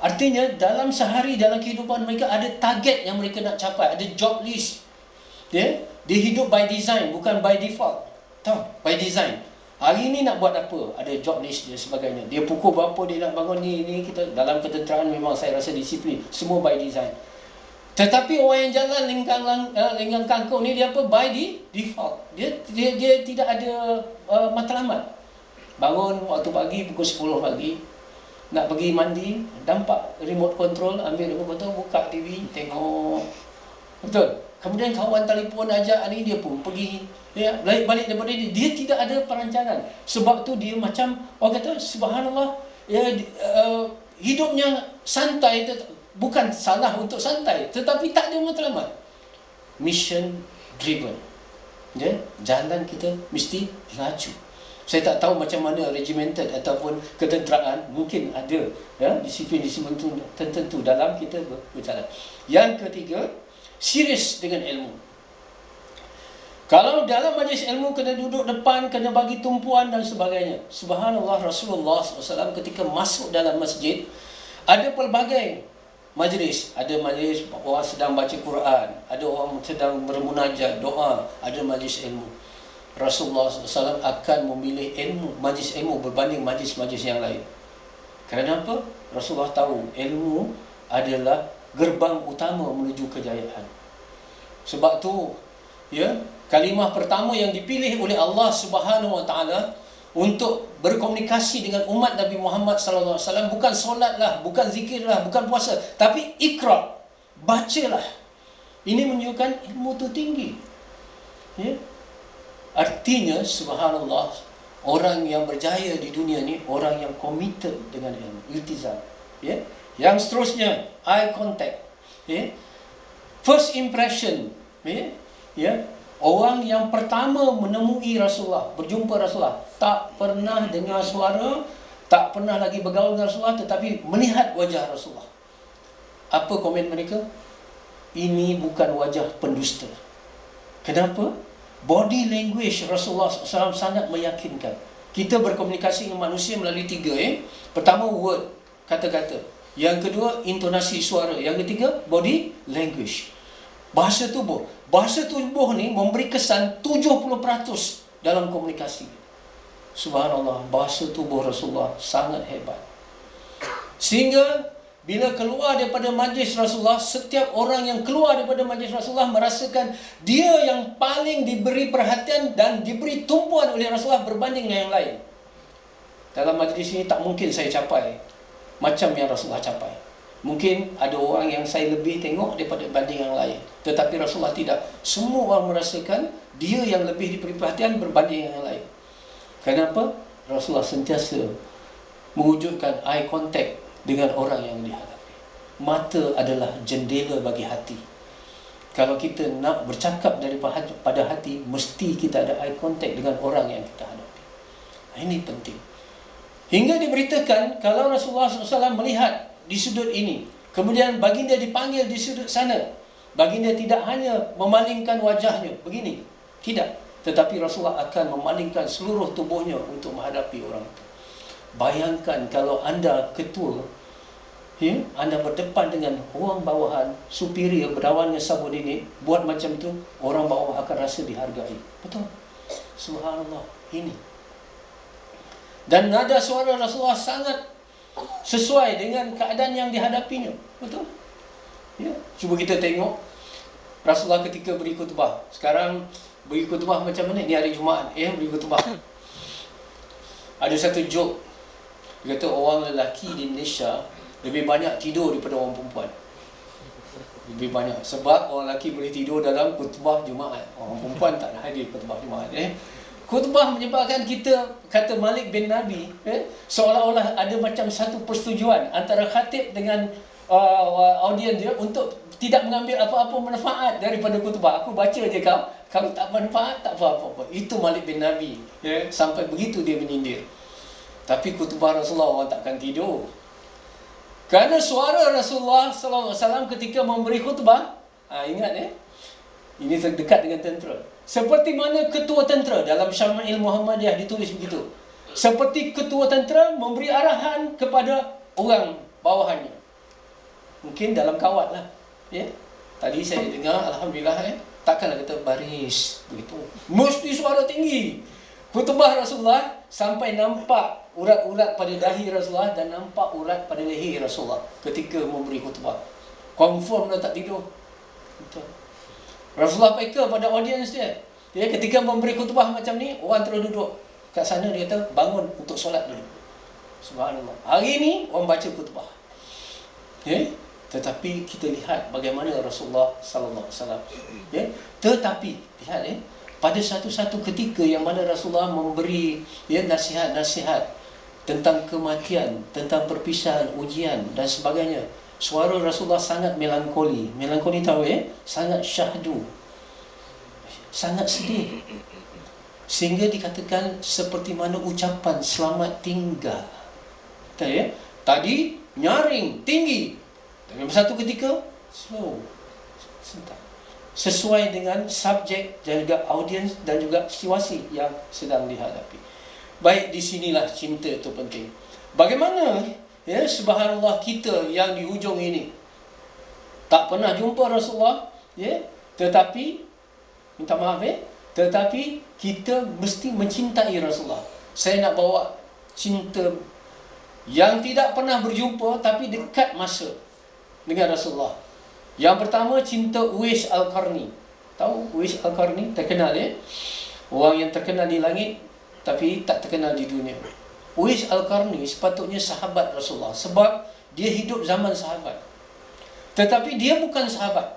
Artinya dalam sehari, dalam kehidupan mereka ada target yang mereka nak capai, ada job list. Dia hidup by design, bukan by default. By design. Hari ni nak buat apa? Ada job list dan sebagainya. Dia pukul berapa dia nak bangun ni kita dalam ketenteraan memang saya rasa disiplin. Semua by design. Tetapi orang yang jalan lingkang kangkung ni dia apa? By default. Dia tidak ada matlamat. Bangun waktu pagi pukul 10 pagi. Nak pergi mandi, nampak remote control, ambil remote control, buka TV, tengok. Betul? Kemudian kawan telefon ajak ni, dia pun pergi. Balik daripada dia tidak ada perancangan. Sebab tu dia macam orang kata subhanallah, hidupnya santai. Bukan salah untuk santai, tetapi tak ada matlamat. Mission driven. Jalan kita mesti laju. Saya tak tahu macam mana regimented ataupun ketenteraan, mungkin ada disiplin-disiplin tertentu dalam kita berjalan. Yang ketiga, serius dengan ilmu. Kalau dalam majlis ilmu kena duduk depan, kena bagi tumpuan dan sebagainya. Subhanallah, Rasulullah SAW ketika masuk dalam masjid, ada pelbagai majlis. Ada majlis orang sedang baca Quran, ada orang sedang bermunajat, doa, ada majlis ilmu. Rasulullah SAW akan memilih ilmu, majlis ilmu berbanding majlis-majlis yang lain. Kerana apa? Rasulullah tahu ilmu adalah gerbang utama menuju kejayaan. Sebab tu ya, kalimah pertama yang dipilih oleh Allah Subhanahu wa taala untuk berkomunikasi dengan umat Nabi Muhammad sallallahu alaihi wasallam bukan solatlah, bukan zikirlah, bukan puasa, tapi ikra, bacalah. Ini menunjukkan ilmu itu tinggi. Ya. Artinya subhanallah, orang yang berjaya di dunia ni orang yang committed dengan ilmu, iltizam. Ya. Yang seterusnya, eye contact. Ya. First impression. Ya. Ya. Orang yang pertama menemui Rasulullah, berjumpa Rasulullah, tak pernah dengar suara, tak pernah lagi bergaul dengan Rasulullah, tetapi melihat wajah Rasulullah. Apa komen mereka? Ini bukan wajah pendusta. Kenapa? Body language Rasulullah SAW sangat meyakinkan. Kita berkomunikasi dengan manusia melalui 3. Pertama, word, kata-kata. Yang kedua, intonasi suara. Yang ketiga, body language. Bahasa tubuh. Bahasa tubuh ni memberi kesan 70% dalam komunikasi. Subhanallah, bahasa tubuh Rasulullah sangat hebat. Sehingga bila keluar daripada majlis Rasulullah, setiap orang yang keluar daripada majlis Rasulullah merasakan dia yang paling diberi perhatian dan diberi tumpuan oleh Rasulullah berbanding dengan yang lain. Dalam majlis ini tak mungkin saya capai macam yang Rasulullah capai. Mungkin ada orang yang saya lebih tengok daripada banding yang lain. Tetapi Rasulullah tidak. Semua orang merasakan dia yang lebih diberi perhatian berbanding yang lain. Kenapa? Rasulullah sentiasa mewujudkan eye contact dengan orang yang dihadapi. Mata adalah jendela bagi hati. Kalau kita nak bercakap daripada hati, mesti kita ada eye contact dengan orang yang kita hadapi. Ini penting. Hingga diberitakan kalau Rasulullah SAW melihat di sudut ini, kemudian baginda dipanggil di sudut sana, baginda tidak hanya memalingkan wajahnya begini, tidak, tetapi Rasulullah akan memalingkan seluruh tubuhnya untuk menghadapi orang itu. Bayangkan kalau anda ketua, anda berdepan dengan orang bawahan, superior, berawan dengan subordinate, buat macam itu, orang bawah akan rasa dihargai. Betul? Subhanallah, ini. Dan nada suara Rasulullah sangat sesuai dengan keadaan yang dihadapinya. Betul? Ya. Cuba kita tengok Rasulullah ketika beri khutbah. Sekarang beri khutbah macam mana? Ini hari Jumaat, beri khutbah. Ada satu joke. Dia kata orang lelaki di Malaysia lebih banyak tidur daripada orang perempuan. Lebih banyak. Sebab orang lelaki boleh tidur dalam khutbah Jumaat. Orang perempuan tak hadir khutbah Jumaat. Khutbah menyebabkan kita, kata Malik bin Nabi, seolah-olah ada macam satu persetujuan antara khatib dengan audiens dia untuk tidak mengambil apa-apa manfaat daripada khutbah. Aku baca je kau, kalau tak manfaat, tak apa-apa. Itu Malik bin Nabi. Sampai begitu dia menyindir. Tapi khutbah Rasulullah orang takkan tidur. Kerana suara Rasulullah SAW ketika memberi khutbah, ingat ini terdekat dengan tentera. Seperti mana ketua tentera, dalam Syama'il Muhammadiyah ditulis begitu. Seperti ketua tentera memberi arahan kepada orang bawahannya. Mungkin dalam kawat lah. Tadi saya dengar, alhamdulillah, takkanlah kata baris begitu. Mesti suara tinggi. Khutbah Rasulullah sampai nampak urat-urat pada dahi Rasulullah dan nampak urat pada leher Rasulullah ketika memberi khutbah. Confirm dah tak tidur. Betul. Rasulullah peka pada audiens dia. Ketika memberi khutbah macam ni, orang terus duduk kat sana, dia kata bangun untuk solat dulu. Subhanallah. Hari ni orang baca khutbah. Tetapi kita lihat bagaimana Rasulullah sallallahu alaihi wasallam. Tetapi lihat pada satu-satu ketika yang mana Rasulullah memberi nasihat-nasihat tentang kematian, tentang perpisahan, ujian dan sebagainya, suara Rasulullah sangat melankoli. Melankoli tahu sangat syahdu. Sangat sedih. Sehingga dikatakan seperti mana ucapan selamat tinggal. Tadi nyaring, tinggi. Dalam satu ketika slow, sebentar. Sesuai dengan subjek dan juga audiens dan juga situasi yang sedang dihadapi. Baik, di sinilah cinta itu penting. Bagaimana subhanallah kita yang di hujung ini tak pernah jumpa Rasulullah, tetapi minta maaf, tetapi kita mesti mencintai Rasulullah. Saya nak bawa cinta yang tidak pernah berjumpa tapi dekat masa dengan Rasulullah. Yang pertama, cinta Uwais Al-Qarni. Tahu Uwais Al-Qarni? Terkenal ya. Orang yang terkenal di langit tapi tak terkenal di dunia. Uwais Al-Qarni sepatutnya sahabat Rasulullah sebab dia hidup zaman sahabat. Tetapi dia bukan sahabat.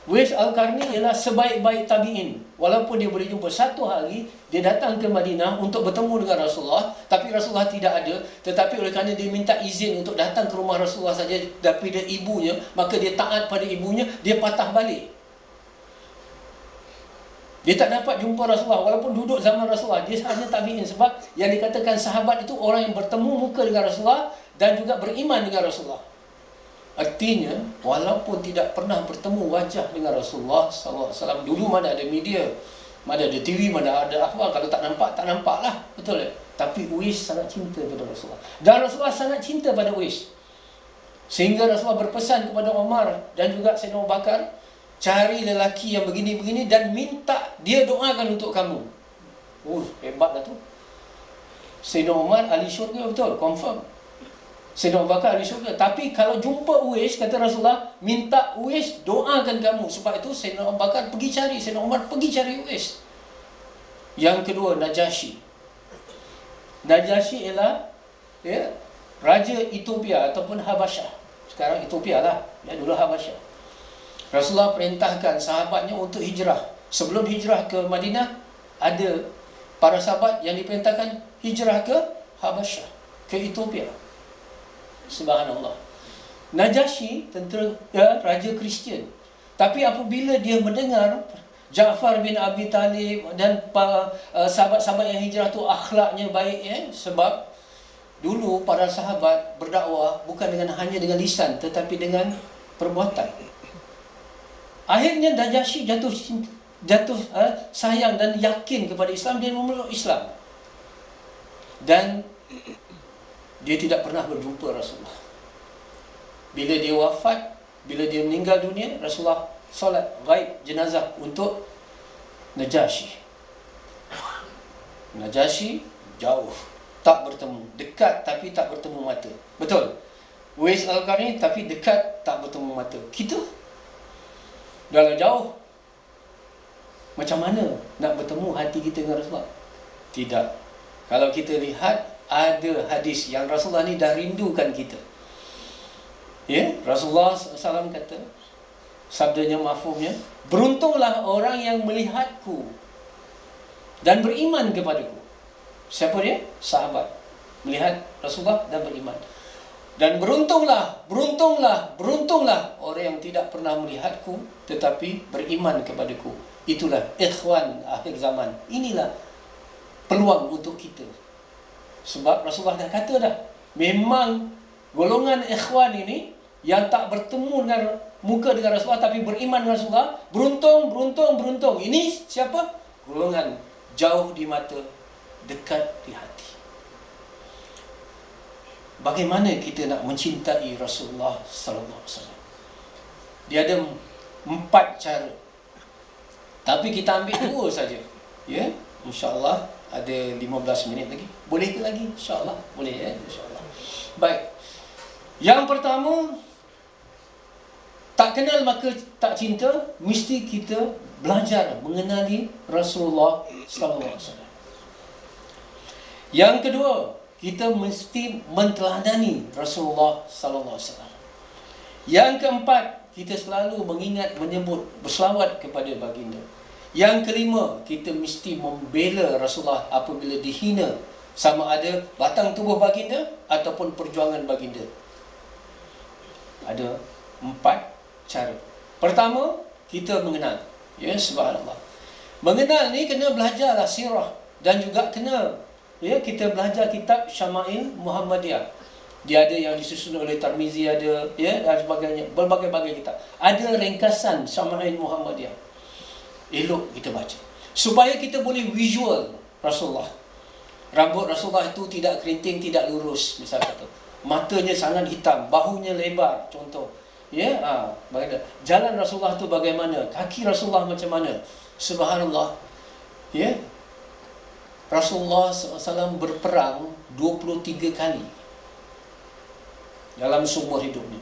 Uwais Al-Qarni ialah sebaik-baik tabi'in. Walaupun dia boleh jumpa satu hari, dia datang ke Madinah untuk bertemu dengan Rasulullah, tapi Rasulullah tidak ada. Tetapi oleh kerana dia minta izin untuk datang ke rumah Rasulullah saja daripada ibunya, maka dia taat pada ibunya, dia patah balik. Dia tak dapat jumpa Rasulullah walaupun duduk zaman Rasulullah. Dia hanya tabi'in sebab yang dikatakan sahabat itu orang yang bertemu muka dengan Rasulullah dan juga beriman dengan Rasulullah. Artinya, walaupun tidak pernah bertemu wajah dengan Rasulullah SAW, dulu mana ada media, mana ada TV, mana ada akhbar. Kalau tak nampak, tak nampak lah. Betul tak? Tapi Uwais sangat cinta pada Rasulullah. Dan Rasulullah sangat cinta pada Uwais. Sehingga Rasulullah berpesan kepada Umar dan juga Sayyidina Abu Bakar, cari lelaki yang begini-begini dan minta dia doakan untuk kamu. Hebatlah tu. Sayyidina Umar ahli syurga, betul, confirm. Sayyidina Abu Bakar ahli syurga. Tapi kalau jumpa Uwais, kata Rasulullah, minta Uwais doakan kamu. Sebab itu Sayyidina Abu Bakar pergi cari, Sayyidina Umar pergi cari Uwais. Yang kedua, Najasyi. Najasyi ialah Raja Ethiopia ataupun Habasyah. Sekarang Ethiopia lah, dulu Habasyah. Rasulullah perintahkan sahabatnya untuk hijrah. Sebelum hijrah ke Madinah, ada para sahabat yang diperintahkan hijrah ke Habasyah, ke Ethiopia. Subhanallah. Najasyi raja Kristian. Tapi apabila dia mendengar Ja'far bin Abi Talib dan sahabat-sahabat yang hijrah tu akhlaknya baik, sebab dulu para sahabat berdakwah bukan hanya dengan lisan tetapi dengan perbuatan. Akhirnya Najasyi jatuh sayang dan yakin kepada Islam, dia memeluk Islam. Dan dia tidak pernah berjumpa Rasulullah. Bila dia wafat, bila dia meninggal dunia, Rasulullah solat gaib jenazah untuk Najasyi. Najasyi jauh, tak bertemu. Dekat tapi tak bertemu mata. Betul. Uwais Al-Qarni tapi dekat tak bertemu mata. Kita dah jauh, macam mana nak bertemu hati kita dengan Rasulullah? Tidak. Kalau kita lihat, ada hadis yang Rasulullah ni dah rindukan kita. Rasulullah SAW kata, sabdanya mafhumnya, beruntunglah orang yang melihatku dan beriman kepadaku. Siapa dia? Sahabat. Melihat Rasulullah dan beriman. Dan beruntunglah orang yang tidak pernah melihatku tetapi beriman kepadaku. Itulah ikhwan akhir zaman. Inilah peluang untuk kita. Sebab Rasulullah dah kata dah, memang golongan ikhwan ini yang tak bertemu dengan muka dengan Rasulullah tapi beriman dengan Rasulullah, beruntung. Ini siapa? Golongan jauh di mata, dekat di hati. Bagaimana kita nak mencintai Rasulullah sallallahu alaihi wasallam? Dia ada 4 cara. Tapi kita ambil 2 saja. Insya-Allah ada 15 minit lagi. Boleh ke lagi? InsyaAllah. Boleh InsyaAllah. Baik. Yang pertama, tak kenal maka tak cinta. Mesti kita belajar mengenali Rasulullah SAW. Yang kedua, kita mesti menteladani Rasulullah SAW. Yang keempat, kita selalu mengingat, menyebut, berselawat kepada baginda. Yang kelima, kita mesti membela Rasulullah apabila dihina, sama ada batang tubuh baginda ataupun perjuangan baginda. Ada 4 cara. Pertama, kita mengenal. Subhanallah. Mengenal ni kena belajarlah sirah dan juga kena kita belajar kitab Syama'il Muhammadiyah. Dia ada yang disusun oleh Tirmizi, ada dan sebagainya, berbagai-bagai kitab. Ada ringkasan Syama'il Muhammadiyah. Elok kita baca supaya kita boleh visual Rasulullah. Rambut Rasulullah itu tidak kerinting, tidak lurus, misal kata. Matanya sangat hitam, bahunya lebar, contoh. Bagaimana? Jalan Rasulullah itu bagaimana? Kaki Rasulullah macam mana? Subhanallah. Rasulullah SAW berperang 23 kali dalam seumur hidupnya.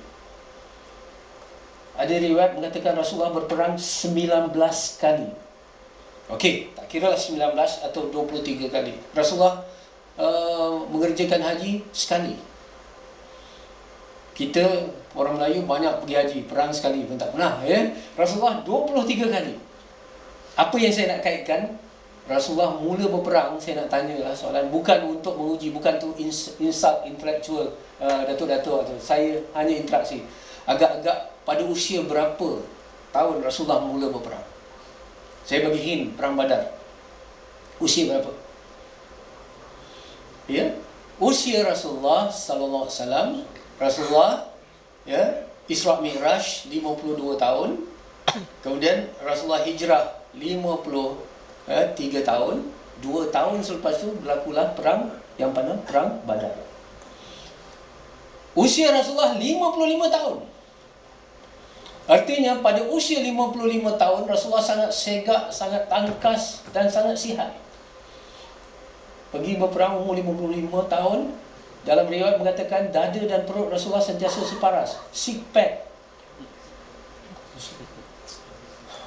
Ada riwayat mengatakan Rasulullah berperang 19 kali. Okey, tak kira lah 19 atau 23 kali. Rasulullah mengerjakan haji sekali. Kita orang Melayu banyak pergi haji, perang sekali pun tak pernah, ya. Rasulullah 23 kali. Apa yang saya nak kaitkan, Rasulullah mula berperang, saya nak tanyalah soalan, bukan untuk menguji, bukan tu insult intellectual datuk-datuk tu. Saya hanya interaksi. Agak-agak pada usia berapa tahun Rasulullah mula berperang? Saya bagi hint, perang Badar. Usia berapa? Ya, usia Rasulullah sallallahu alaihi wasallam, Rasulullah, ya, Isra Mi'raj 52 tahun. Kemudian Rasulullah hijrah 53 tahun. 2 tahun selepas tu berlakulah perang yang mana? Perang Badar. Usia Rasulullah 55 tahun. Artinya pada usia 55 tahun Rasulullah sangat segak, sangat tangkas dan sangat sihat. Pergi berperang umur 55 tahun. Dalam riwayat mengatakan dada dan perut Rasulullah sentiasa separas. Six pack.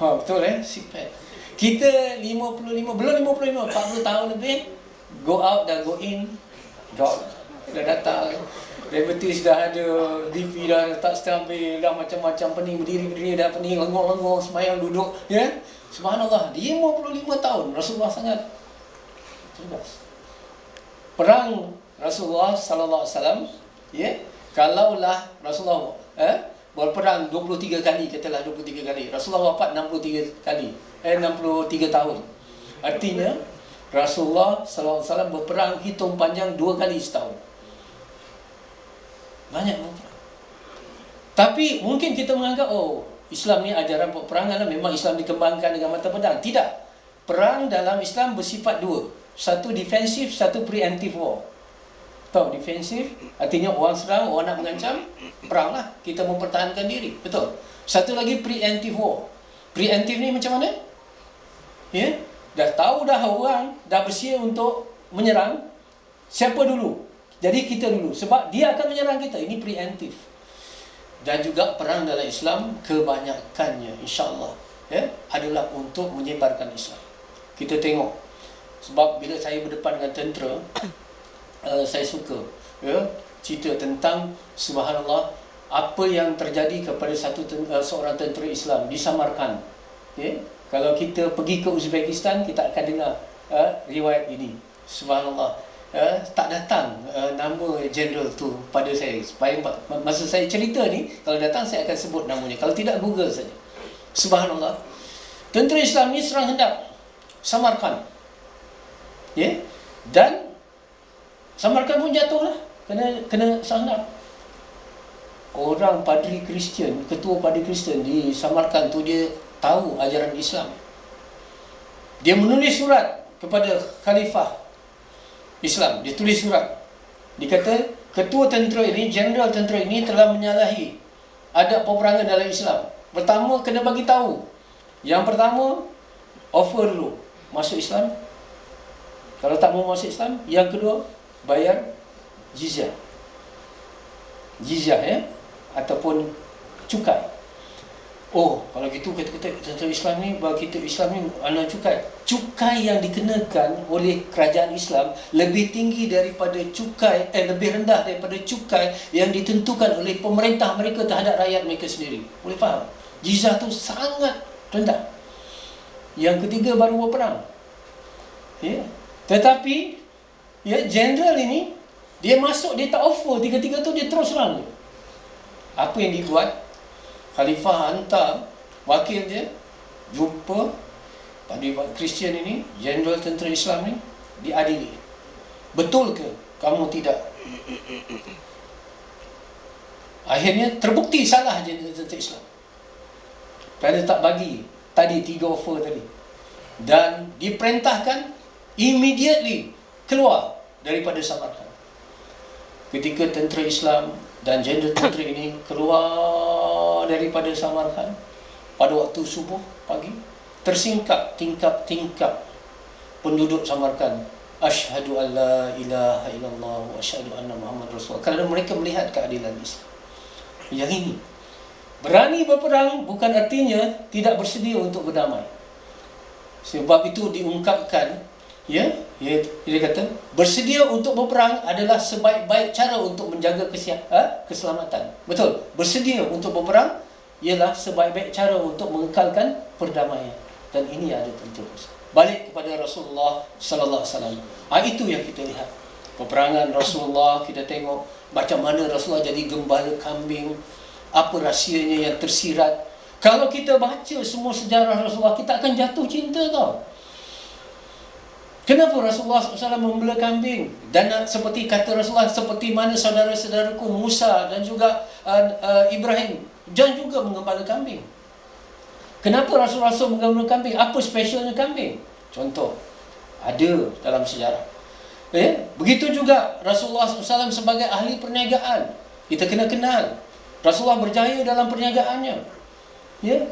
Betul sick pack. Kita 55, belum 55, 40 tahun lebih, go out dan go in, dah datang. Diabetes dah ada, BP dah tak stabil, dah macam-macam pening, berdiri dah pening, lengok-lengok, semayang duduk, ya. Subhanallah, 55 tahun Rasulullah sangat cerdas. Perang Rasulullah sallallahu alaihi wasallam, ya, kalaulah Rasulullah berperang 23 kali, katalah 23 kali. Rasulullah wafat 63 kali. 63 tahun. Artinya Rasulullah sallallahu alaihi wasallam berperang hitung panjang 2 kali setahun. Banyak berperang. Tapi mungkin kita menganggap Islam ni ajaran peperangan, memang Islam dikembangkan dengan mata pedang. Tidak. Perang dalam Islam bersifat dua. Satu defensif, satu preemptive war. Tahu defensif artinya orang serang, orang nak mengancam, peranglah, kita mempertahankan diri. Betul. Satu lagi preemptive war. Preemptive ni macam mana? Ya, dah tahu dah orang dah bersedia untuk menyerang, siapa dulu? Jadi kita dulu, sebab dia akan menyerang kita. Ini preemptive. Dan juga perang dalam Islam kebanyakannya insya-Allah, ya, adalah untuk menyebarkan Islam. Kita tengok, sebab bila saya berdepan dengan tentera, saya suka, ya, cerita tentang subhanallah apa yang terjadi kepada seorang tentera Islam di Samarkand. Okay? Kalau kita pergi ke Uzbekistan, kita akan dengar riwayat ini. Subhanallah, tak datang nama general tu pada saya. Supaya masa saya cerita ni, kalau datang saya akan sebut namanya. Kalau tidak, Google saja. Subhanallah, tentera Islam ni serang hendak Samarkand, ya, dan Samarkand pun jatuh lah, kena sangat. Orang padri Kristian, ketua padri Kristian di Samarkand tu, dia tahu ajaran Islam. Dia menulis surat kepada Khalifah Islam. Dia tulis surat. Dia kata, ketua tentera ini, jeneral tentera ini telah menyalahi adab peperangan dalam Islam. Pertama, kena bagi tahu. Yang pertama, offer dulu masuk Islam. Kalau tak mau masuk Islam, yang kedua, bayar jizyah. Jizyah, ya, ataupun cukai. Kalau gitu kata-kata tentera Islam ni, bagi kita Islam ni ana cukai. Cukai yang dikenakan oleh kerajaan Islam lebih tinggi daripada cukai, lebih rendah daripada cukai yang ditentukan oleh pemerintah mereka terhadap rakyat mereka sendiri. Boleh faham? Jizyah tu sangat rendah. Yang ketiga, baru berperang. Ya. Tetapi jeneral ini, dia masuk, dia tak offer, tiga-tiga tu dia terus serang. Apa yang dibuat? Khalifah hantar wakil dia jumpa pada Kristian ini, jeneral tentera Islam ni, diadili. Betul ke kamu tidak? Akhirnya terbukti salah jeneral tentera Islam, kerana tak bagi tadi 3 offer tadi, dan diperintahkan immediately keluar daripada Samarkand. Ketika tentera Islam dan jeneral tentera ini keluar daripada Samarkand pada waktu subuh pagi, tersingkap tingkap-tingkap penduduk Samarkand, asyhadu an la ilaha illallah wa asyhadu anna Muhammad Rasulullah, kerana mereka melihat keadilan Islam. Yang ini Berani berperang bukan artinya tidak bersedia untuk berdamai. Sebab itu diungkapkan, dia kata bersedia untuk berperang adalah sebaik-baik cara untuk menjaga keselamatan. Betul. Bersedia untuk berperang ialah sebaik-baik cara untuk mengekalkan perdamaian. Dan ini ada terus. Balik kepada Rasulullah sallallahu alaihi wasallam. Itu yang kita lihat. Peperangan Rasulullah, kita tengok macam mana Rasulullah jadi gembala kambing, apa rahsianya yang tersirat. Kalau kita baca semua sejarah Rasulullah, kita akan jatuh cinta tau. Kenapa Rasulullah SAW membela kambing? Dan seperti kata Rasulullah, seperti mana saudara-saudaraku Musa dan juga Ibrahim, dan juga mengembala kambing. Kenapa Rasulullah SAW mengembala kambing? Apa specialnya kambing? Contoh, ada dalam sejarah. Begitu juga Rasulullah SAW sebagai ahli perniagaan. Kita kena kenal Rasulullah berjaya dalam perniagaannya.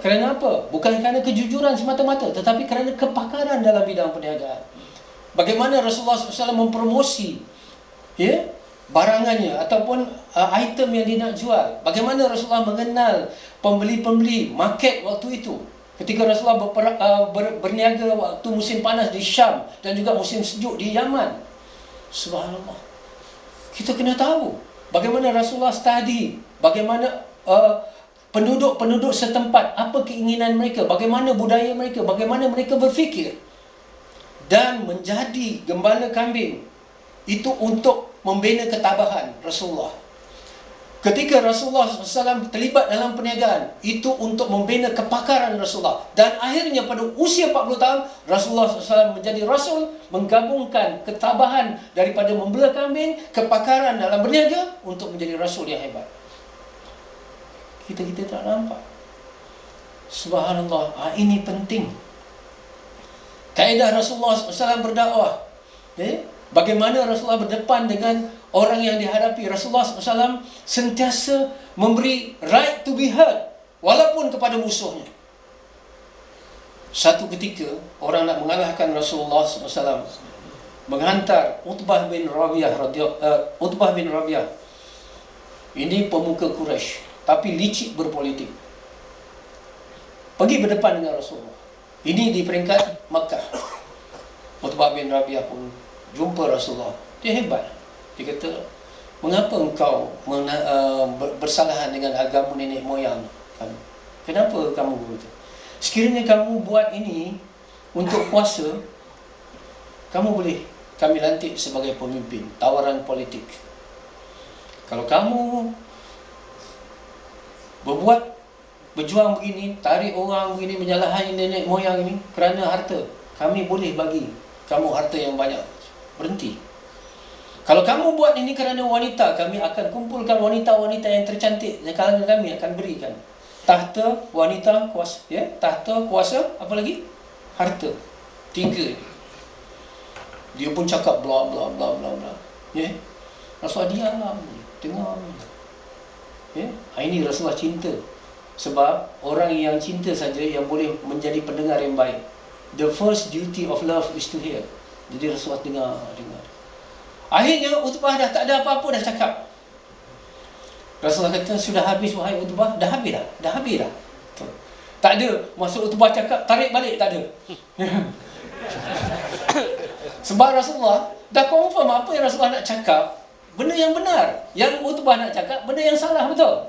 Kerana apa? Bukan kerana kejujuran semata-mata, tetapi kerana kepakaran dalam bidang perniagaan. Bagaimana Rasulullah SAW mempromosi barangannya ataupun item yang dia nak jual. Bagaimana Rasulullah mengenal pembeli-pembeli market waktu itu. Ketika Rasulullah berniaga waktu musim panas di Syam dan juga musim sejuk di Yaman. Subhanallah. Kita kena tahu bagaimana Rasulullah study, bagaimana penduduk-penduduk setempat, apa keinginan mereka, bagaimana budaya mereka, bagaimana mereka berfikir. Dan menjadi gembala kambing itu untuk membina ketabahan Rasulullah. Ketika Rasulullah SAW terlibat dalam perniagaan, itu untuk membina kepakaran Rasulullah. Dan akhirnya pada usia 40 tahun, Rasulullah SAW menjadi Rasul, menggabungkan ketabahan daripada membela kambing, kepakaran dalam berniaga untuk menjadi Rasul yang hebat. Kita tak nampak. Subhanallah, ini penting. Kaedah Rasulullah SAW berdakwah. Bagaimana Rasulullah berdepan dengan orang yang dihadapi. Rasulullah SAW sentiasa memberi right to be heard, walaupun kepada musuhnya. Satu ketika, orang nak mengalahkan Rasulullah SAW, menghantar Utbah bin Rabi'ah. Ini pemuka Quraisy, tapi licik berpolitik. Pergi berdepan dengan Rasulullah. Ini di peringkat Makkah. Utbah bin Rabi'ah pun jumpa Rasulullah. Dia hebat. Dia kata, mengapa engkau bersalahan dengan agama nenek moyang kamu? Kenapa kamu begitu? Sekiranya kamu buat ini untuk kuasa, kamu boleh kami lantik sebagai pemimpin. Tawaran politik. Kalau kamu berjuang begini, tarik orang begini, menyalahkan nenek moyang ini kerana harta, kami boleh bagi kamu harta yang banyak. Berhenti. Kalau kamu buat ini kerana wanita, kami akan kumpulkan wanita-wanita yang tercantik yang kalangan kami akan berikan tahta, wanita, kuasa, tahta, kuasa, apa lagi? Harta. 3. Dia pun cakap bla bla bla bla bla. Rasulullah diam, dengar. Ini Rasulullah cinta. Sebab orang yang cinta saja yang boleh menjadi pendengar yang baik. The first duty of love is to hear. Jadi Rasulullah dengar. Akhirnya Utbah dah tak ada apa-apa dah cakap. Rasulullah kata, sudah habis wahai Utbah? Dah habis dah. Tak ada. Maksud Utbah cakap, tarik balik, tak ada. Sebab Rasulullah dah confirm apa yang Rasulullah nak cakap, benda yang benar. Yang Utbah nak cakap, benda yang salah, betul.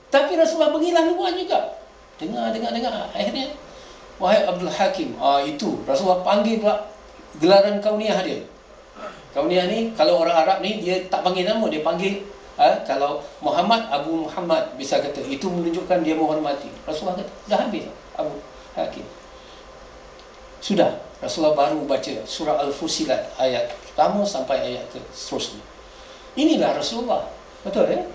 Tapi Rasulullah berilah luar juga. Dengar. Akhirnya, wahai Abdul Hakim, itu Rasulullah panggil pula gelaran kauniyah dia. Kauniyah ni, kalau orang Arab ni, dia tak panggil nama, dia panggil kalau Muhammad, Abu Muhammad, bisa kata. Itu menunjukkan dia menghormati. Rasulullah kata, dah habis Abu Hakim. Sudah, Rasulullah baru baca surah Al-Fusilat, ayat pertama sampai ayat ke seterusnya. Inilah Rasulullah. Betul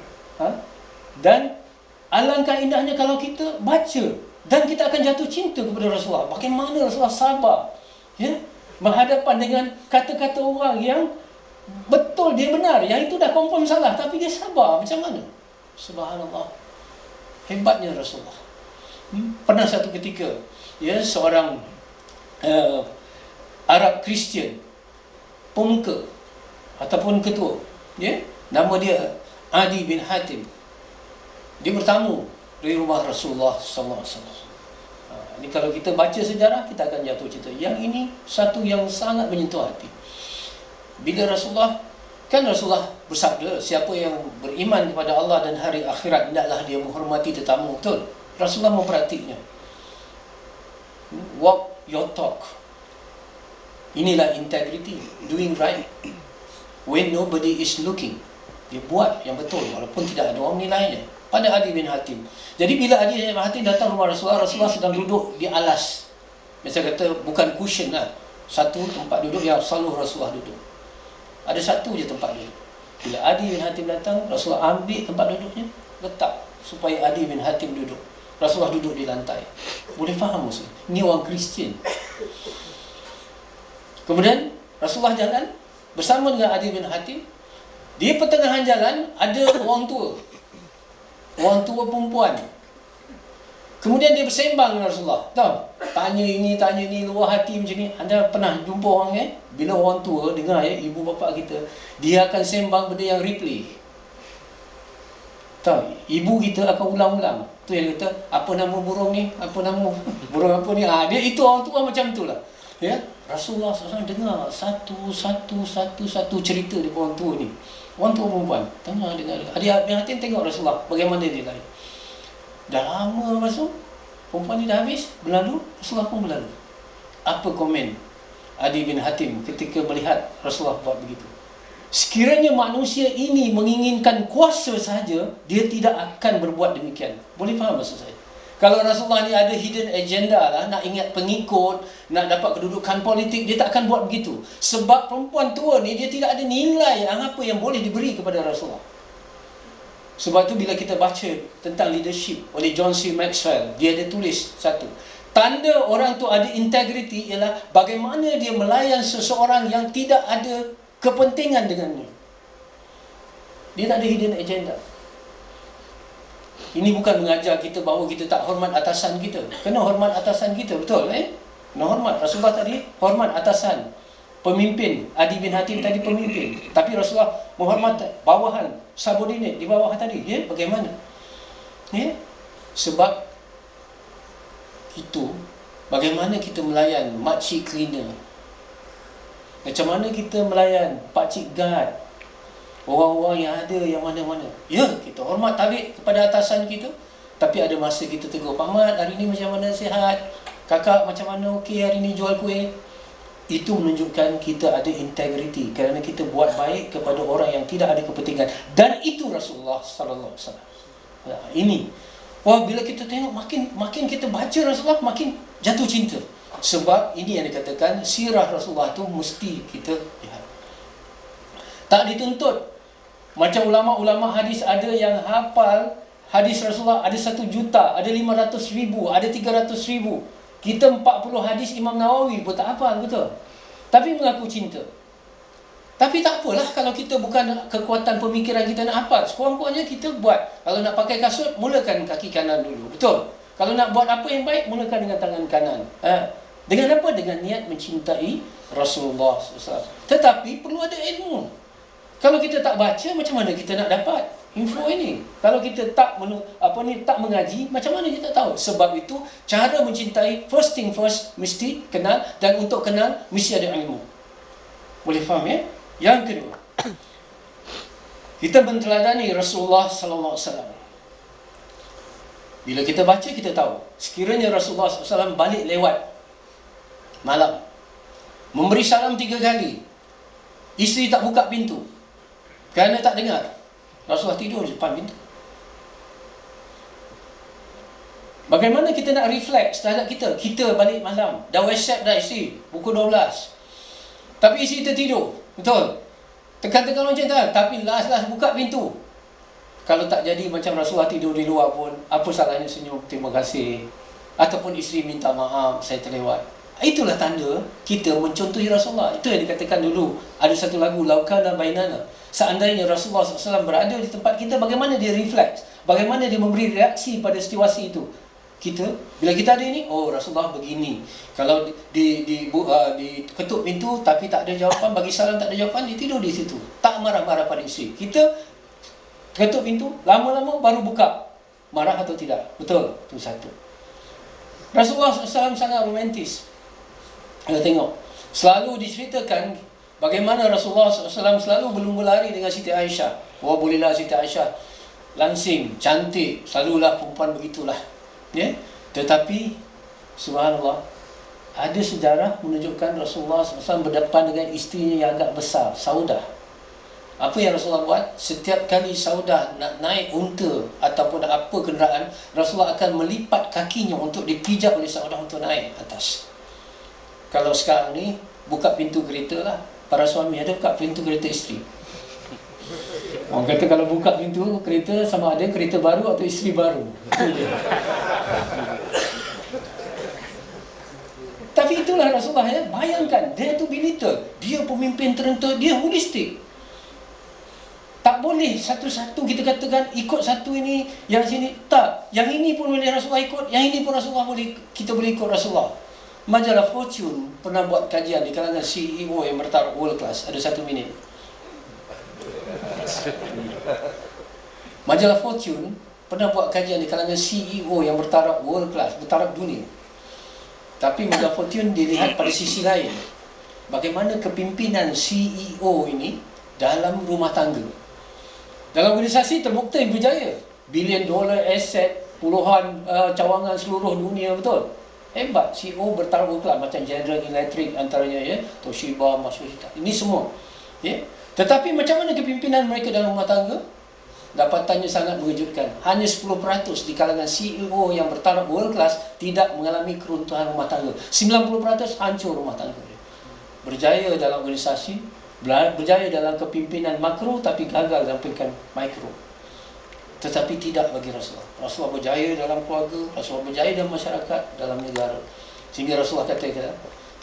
Dan alangkah indahnya kalau kita baca, dan kita akan jatuh cinta kepada Rasulullah. Bagaimana Rasulullah sabar berhadapan dengan kata-kata orang yang betul dia benar, yang itu dah confirm salah, tapi dia sabar. Macam mana? Subhanallah. Hebatnya Rasulullah. Pernah satu ketika, seorang Arab Kristian, pemuka ataupun ketua, nama dia Adi bin Hatim. Dia bertamu dari rumah Rasulullah sallallahu alaihi wasallam. Ini kalau kita baca sejarah, kita akan jatuh cinta. Yang ini satu yang sangat menyentuh hati. Bila Rasulullah bersabda, siapa yang beriman kepada Allah dan hari akhirat, hendaklah dia menghormati tetamu. Betul? Rasulullah memperhatikannya. Walk your talk. Inilah integrity, doing right when nobody is looking. Dia buat yang betul walaupun tidak ada orang menilainya. Pada Adi bin Hatim. Jadi bila Adi bin Hatim datang rumah Rasulullah sedang duduk di alas. Biasa kata bukan cushion lah. Satu tempat duduk yang selalu Rasulullah duduk. Ada satu je tempat duduk. Bila Adi bin Hatim datang, Rasulullah ambil tempat duduknya, letak supaya Adi bin Hatim duduk. Rasulullah duduk di lantai. Boleh faham Muslim? Ini orang Kristian. Kemudian Rasulullah jalan bersama dengan Adi bin Hatim. Di pertengahan jalan ada orang tua. Orang tua perempuan. Kemudian dia bersembang dengan Rasulullah. Tahu? Tanya ini, luar hati macam ni. Anda pernah jumpa orang bila orang tua dengar ibu bapa kita, dia akan sembang benda yang replay. Tahu? Ibu kita akan ulang-ulang. Tu yang kata, apa nama burung ni? Apa nama burung apa ni? Dia itu orang tua macam itulah. Ya? Rasulullah SAW dengar satu cerita di orang tua ni. Orang tua perempuan dengar. Adik bin Hatim tengok Rasulullah bagaimana dia lari. Dah lama masuk, perempuan ni dah habis, berlalu, Rasulullah pun berlalu. Apa komen Adi bin Hatim ketika melihat Rasulullah buat begitu? Sekiranya manusia ini menginginkan kuasa sahaja, dia tidak akan berbuat demikian. Boleh faham maksud saya? Kalau Rasulullah ni ada hidden agenda lah, nak ingat pengikut, nak dapat kedudukan politik, dia tak akan buat begitu. Sebab perempuan tua ni, dia tidak ada nilai apa yang boleh diberi kepada Rasulullah. Sebab tu bila kita baca tentang leadership oleh John C. Maxwell, dia ada tulis satu. Tanda orang tu ada integriti ialah bagaimana dia melayan seseorang yang tidak ada kepentingan dengannya. Dia tak ada hidden agenda. Ini bukan mengajar kita bahawa kita tak hormat atasan kita. Kena hormat atasan kita, betul Kena hormat. Rasulullah tadi hormat atasan. Pemimpin, Adi bin Hatim tadi pemimpin. Tapi Rasulullah menghormat bawahan, subordinate di bawah tadi. Bagaimana? Sebab itu, bagaimana kita melayan makcik cleaner? Macam mana kita melayan pakcik guard? Orang-orang yang ada yang mana-mana. Kita hormat tabik kepada atasan kita. Tapi ada masa kita tegur, Pak Mat, hari ni macam mana sihat? Kakak macam mana okey hari ni jual kuih? Itu menunjukkan kita ada integriti kerana kita buat baik kepada orang yang tidak ada kepentingan. Dan itu Rasulullah sallallahu alaihi wasallam. Ini. Bila kita tengok makin kita baca Rasulullah makin jatuh cinta. Sebab ini yang dikatakan sirah Rasulullah tu mesti kita lihat. Tak dituntut. Macam ulama-ulama hadis ada yang hafal hadis Rasulullah ada 1 juta, ada 500,000, ada 300,000. Kita 40 hadis Imam Nawawi pun tak hafal, betul? Tapi mengaku cinta. Tapi tak apalah kalau kita bukan kekuatan pemikiran kita nak hafal. Sekurang-kurangnya kita buat. Kalau nak pakai kasut, mulakan kaki kanan dulu. Betul? Kalau nak buat apa yang baik, mulakan dengan tangan kanan. Dengan apa? Dengan niat mencintai Rasulullah SAW. Tetapi perlu ada ilmu. Kalau kita tak baca, macam mana kita nak dapat info ini? Kalau kita tak mengaji, macam mana kita tahu? Sebab itu cara mencintai, first thing first, mesti kenal, dan untuk kenal mesti ada ilmu. Boleh faham Yang kedua, kita menteladani Rasulullah sallallahu alaihi wasallam. Bila kita baca, kita tahu sekiranya Rasulullah SAW balik lewat malam, memberi salam 3 kali, isteri tak buka pintu kerana tak dengar, Rasulullah tidur di depan pintu. Bagaimana kita nak reflect terhadap kita? Kita balik malam, dah WhatsApp dah isteri, pukul 12. Tapi isteri tertidur, betul? Tekan-tekan macam tu, tapi last buka pintu. Kalau tak jadi macam Rasulullah tidur di luar pun, apa salahnya senyum, terima kasih. Ataupun isteri minta maaf, saya terlewat. Itulah tanda kita mencontohi Rasulullah. Itu yang dikatakan dulu. Ada satu lagu, Laukana Bainana. Seandainya Rasulullah SAW berada di tempat kita, bagaimana dia reflect? Bagaimana dia memberi reaksi pada situasi itu? Bila kita ada ini, Rasulullah begini. Kalau diketuk pintu tapi tak ada jawapan, bagi salam tak ada jawapan, dia tidur di situ. Tak marah-marah pada isteri. Kita ketuk pintu, lama-lama baru buka. marah atau tidak? Betul, itu satu. Rasulullah SAW sangat romantis. Kita tengok, selalu diceritakan bagaimana Rasulullah SAW selalu berlumba lari dengan Siti Aisyah. Wah, bolehlah Siti Aisyah langsing, cantik, selalulah perempuan begitulah. Ya? Tetapi subhanallah, ada sejarah menunjukkan Rasulullah SAW berdepan dengan isterinya yang agak besar, Saudah. Apa yang Rasulullah buat? Setiap kali Saudah nak naik unta ataupun apa kenderaan, Rasulullah akan melipat kakinya untuk dipijak oleh Saudah untuk naik atas. Kalau sekarang ni, buka pintu kereta lah. Para suami ada buka pintu kereta isteri. Orang kata kalau buka pintu kereta, sama ada kereta baru atau isteri baru. Tapi itulah Rasulullah ya. Bayangkan, dia tu belittle. Dia pemimpin terenta, dia holistik. Tak boleh satu-satu kita katakan ikut satu ini, yang sini tak. Yang ini pun boleh Rasulullah ikut, yang ini pun Rasulullah boleh, kita boleh ikut Rasulullah. Majalah Fortune pernah buat kajian di kalangan CEO yang bertaraf world class. Ada 1 minit. Majalah Fortune pernah buat kajian di kalangan CEO yang bertaraf world class, bertaraf dunia. Tapi majalah Fortune dilihat pada sisi lain. Bagaimana kepimpinan CEO ini dalam rumah tangga. Dalam organisasi terbukti berjaya. $1 billion aset, puluhan cawangan seluruh dunia, betul. Hebat. CEO bertaraf world class macam General Electric antaranya ya, Toshiba, Matsushita. Ini semua. Ya. Tetapi macam mana kepimpinan mereka dalam rumah tangga? Dapatannya sangat mengejutkan. Hanya 10% di kalangan CEO yang bertaraf world class tidak mengalami keruntuhan rumah tangga. 90% hancur rumah tangga. Berjaya dalam organisasi, berjaya dalam kepimpinan makro tapi gagal dalam kepimpinan mikro. Tetapi tidak bagi Rasulullah. Rasulullah berjaya dalam keluarga, Rasulullah berjaya dalam masyarakat, dalam negara. Sehingga Rasulullah katakan,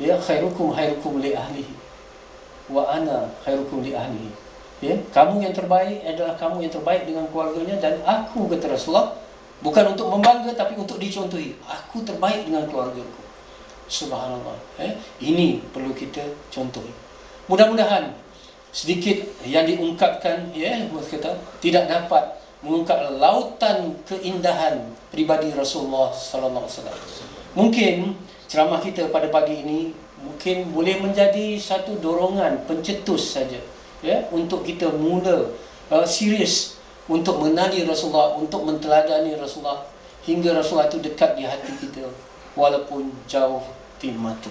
ya khairukum li ahlihi wa ana khairukum li ahlihi. Ya, kamu yang terbaik adalah kamu yang terbaik dengan keluarganya, dan aku, kata Rasulullah, bukan untuk membangga tapi untuk dicontohi. Aku terbaik dengan keluargaku. Subhanallah. Ini perlu kita contohi. Mudah-mudahan sedikit yang diungkapkan kata tidak dapat mengungkap lautan keindahan pribadi Rasulullah sallallahu alaihi wasallam. Mungkin ceramah kita pada pagi ini mungkin boleh menjadi satu dorongan pencetus saja untuk kita mula serius untuk mengenali Rasulullah, untuk menteladani Rasulullah hingga Rasulullah itu dekat di hati kita walaupun jauh di mata.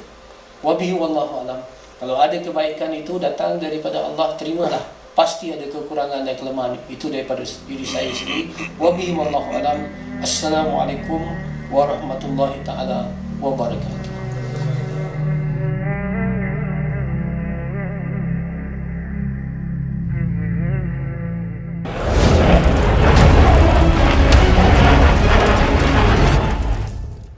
Wabihi wallahu alam. Kalau ada kebaikan itu datang daripada Allah, terimalah. Pasti ada kekurangan dan kelemahan, itu daripada diri saya sendiri. Wabihi wallahu alam. Assalamualaikum warahmatullahi taala wabarakatuh.